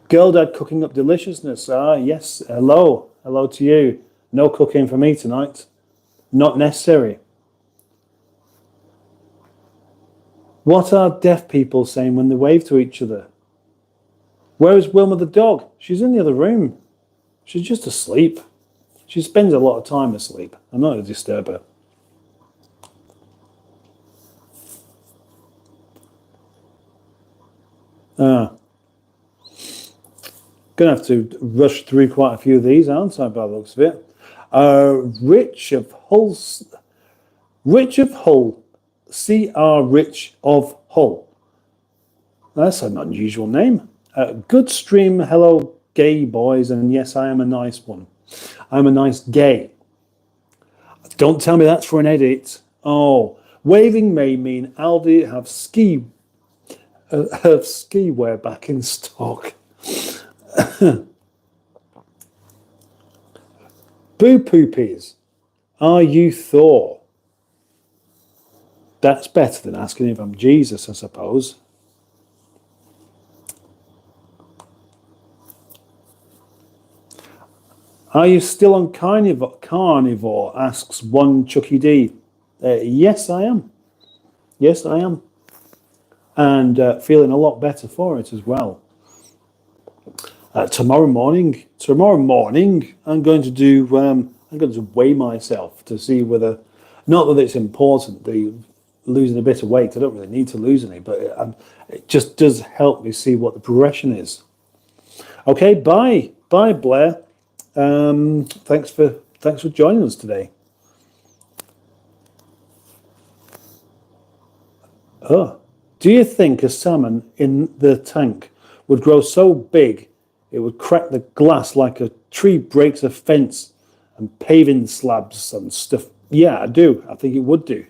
Girl dad cooking up deliciousness. Yes. Hello to you. No cooking for me tonight. Not necessary. What are deaf people saying when they wave to each other? Where is Wilma the dog? She's in the other room. She's just asleep. She spends a lot of time asleep. I'm not going to disturb her. Gonna have to rush through quite a few of these, aren't I, by the looks of it? Rich of Hull, C.R. Rich of Hull. That's an unusual name. Good stream, hello, gay boys, and yes, I am a nice one. I'm a nice gay. Don't tell me that's for an edit. Oh, waving may mean Aldi have ski wear back in stock. Boo poopies, are you Thor? That's better than asking if I'm Jesus, I suppose. Are you still on carnivore? Asks one Chucky D. Yes, I am. Yes, I am. And feeling a lot better for it as well. Tomorrow morning, I'm going to do. I'm going to weigh myself to see whether, not that it's important, losing a bit of weight. I don't really need to lose any, but it just does help me see what the progression is. Okay, bye, Blair. Thanks for joining us today. Oh, do you think a salmon in the tank would grow so big it would crack the glass like a tree breaks a fence and paving slabs and stuff? Yeah, I do. I think it would do.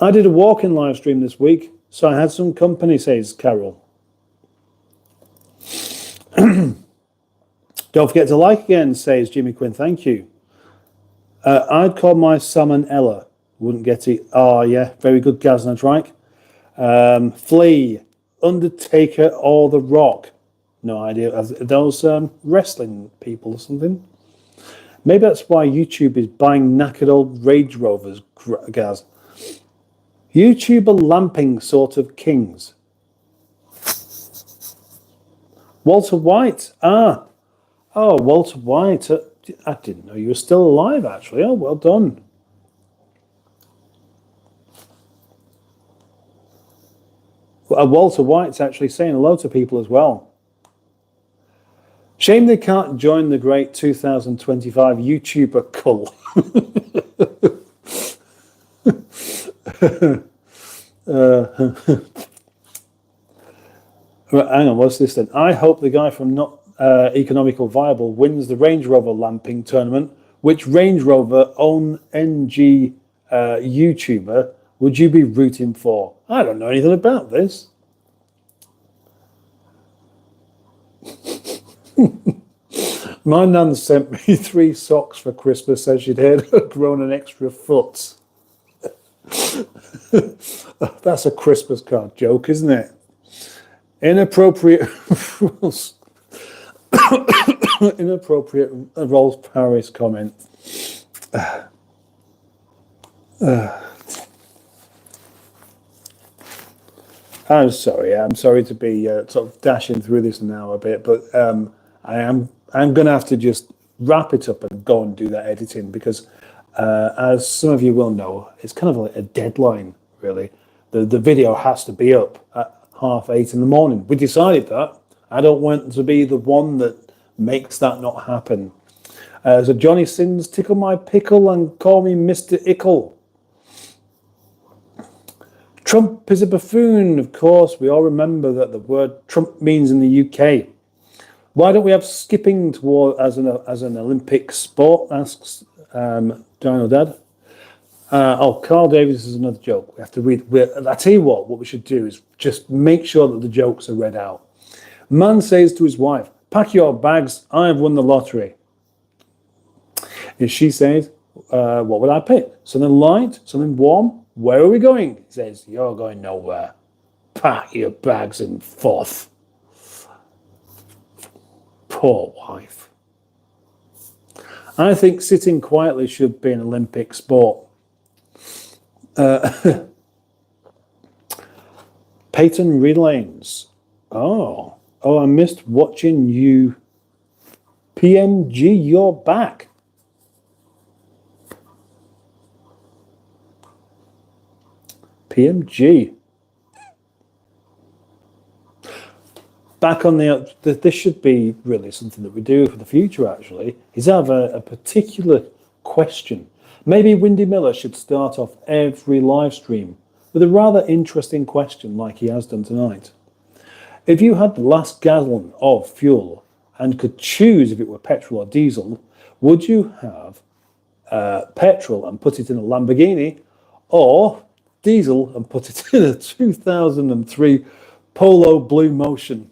I did a walk-in live stream this week, so I had some company, says Carol. Don't forget to like again, says Jimmy Quinn. Thank you. I'd call my salmon Ella. Wouldn't get it. Oh, yeah. Very good, Gazna Trike. Flea, Undertaker, or The Rock. No idea. Are those wrestling people or something? Maybe that's why YouTube is buying knackered old Range Rovers, Gaz. YouTuber lamping sort of kings. Walter White. Oh, Walter White. I didn't know you were still alive, actually. Oh, well done. Walter White's actually saying hello to people as well. Shame they can't join the great 2025 YouTuber cult. Right, hang on, what's this then? I hope the guy from Not Economical Viable wins the Range Rover lamping tournament. Which Range Rover own NG YouTuber would you be rooting for? I don't know anything about this. My nan sent me 3 socks for Christmas as she'd had grown an extra foot. That's a Christmas card joke, isn't it? Inappropriate Rolls Paris comment. I'm sorry to be sort of dashing through this now a bit, but I'm going to have to just wrap it up and go and do that editing because, as some of you will know, it's kind of like a deadline, really. The video has to be up. 8:30 in the morning. We decided that. I don't want to be the one that makes that not happen. So Johnny Sins, tickle my pickle and call me Mr. Ickle. Trump is a buffoon, of course. We all remember that the word Trump means in the UK. Why don't we have skipping toward as an Olympic sport? Asks Dino Dad. Carl Davis is another joke. We have to read. I tell you what we should do is just make sure that the jokes are read out. Man says to his wife, "Pack your bags. I've won the lottery." And she says, "What would I pick? Something light, something warm? Where are we going?" He says, "You're going nowhere. Pack your bags and forth." Poor wife. I think sitting quietly should be an Olympic sport. Peyton Relanes. Oh, I missed watching you. PMG, you're back. PMG. Back on this should be really something that we do for the future, actually, is have a particular question. Maybe Windy Miller should start off every live stream with a rather interesting question like he has done tonight. If you had the last gallon of fuel and could choose if it were petrol or diesel, would you have petrol and put it in a Lamborghini, or diesel and put it in a 2003 Polo Blue Motion?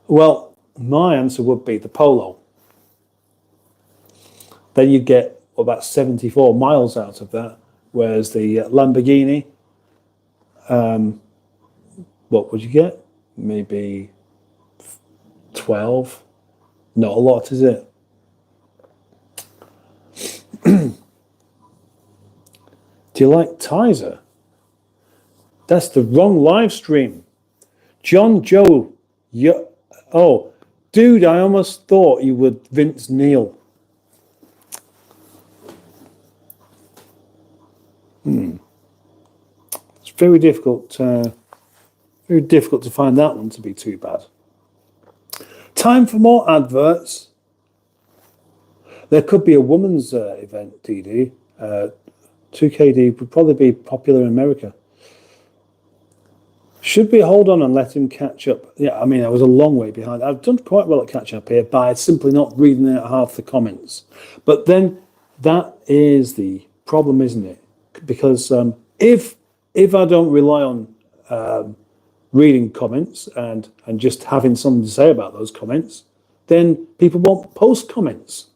Well, my answer would be the Polo. Then you get about 74 miles out of that, whereas the Lamborghini, what would you get? Maybe 12. Not a lot, is it? Do you like Tizer? That's the wrong live stream. John Joe, oh, dude, I almost thought you were Vince Neil. It's very difficult to find that one to be too bad. Time for more adverts. There could be a women's event, DD. 2KD would probably be popular in America. Should we hold on and let him catch up? Yeah, I mean, I was a long way behind. I've done quite well at catching up here by simply not reading out half the comments. But then that is the problem, isn't it? Because if I don't rely on reading comments and just having something to say about those comments, then people won't post comments.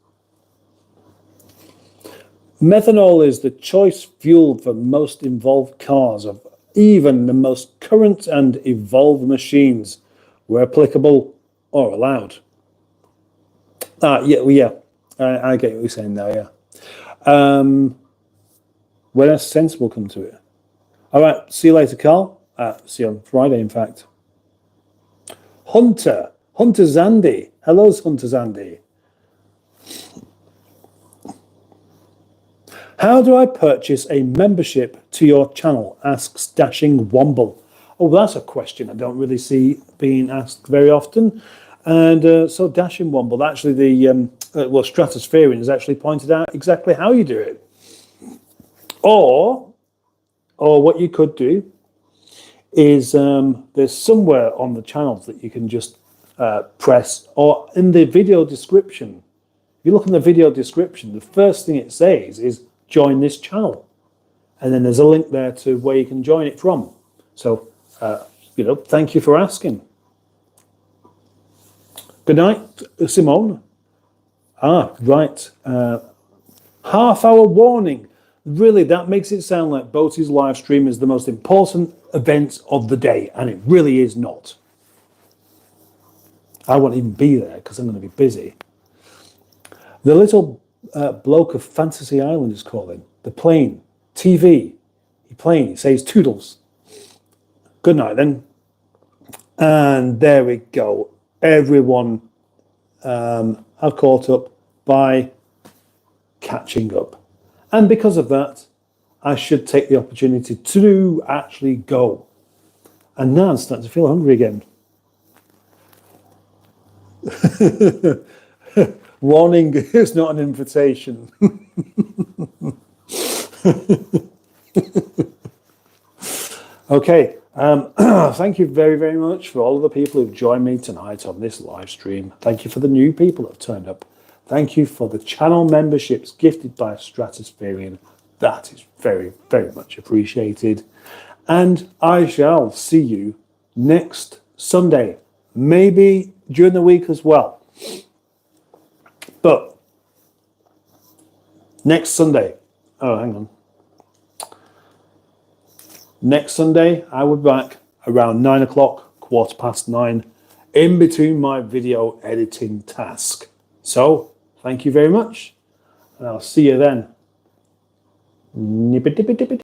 Methanol is the choice fuel for most involved cars of even the most current and evolved machines, where applicable or allowed. I get what you're saying there, yeah. When a sense will come to it. All right, see you later, Carl. See you on Friday, in fact. Hunter Zandy. Hello, Hunter Zandy. How do I purchase a membership to your channel? Asks Dashing Womble. Oh, that's a question I don't really see being asked very often. And so Dashing Womble, actually Stratospherian has actually pointed out exactly how you do it. Or what you could do is there's somewhere on the channels that you can just press, or in the video description. If you look in the video description, the first thing it says is join this channel. And then there's a link there to where you can join it from. So, thank you for asking. Good night, Simone. Right. Half-hour warning. Really, that makes it sound like Boaty's live stream is the most important event of the day, and it really is not. I won't even be there because I'm going to be busy. The little bloke of Fantasy Island is calling. The plane. TV. He says toodles. Good night then. And there we go. Everyone have caught up by catching up. And because of that, I should take the opportunity to actually go. And now I'm starting to feel hungry again. Warning, it's not an invitation. Okay, thank you very, very much for all of the people who've joined me tonight on this live stream. Thank you for the new people that have turned up. Thank you for the channel memberships gifted by Stratuspherian. That is very, very much appreciated. And I shall see you next Sunday, maybe during the week as well. But next Sunday, oh, hang on. Next Sunday, I will be back around 9 o'clock, 9:15, in between my video editing task. So, thank you very much, and I'll see you then.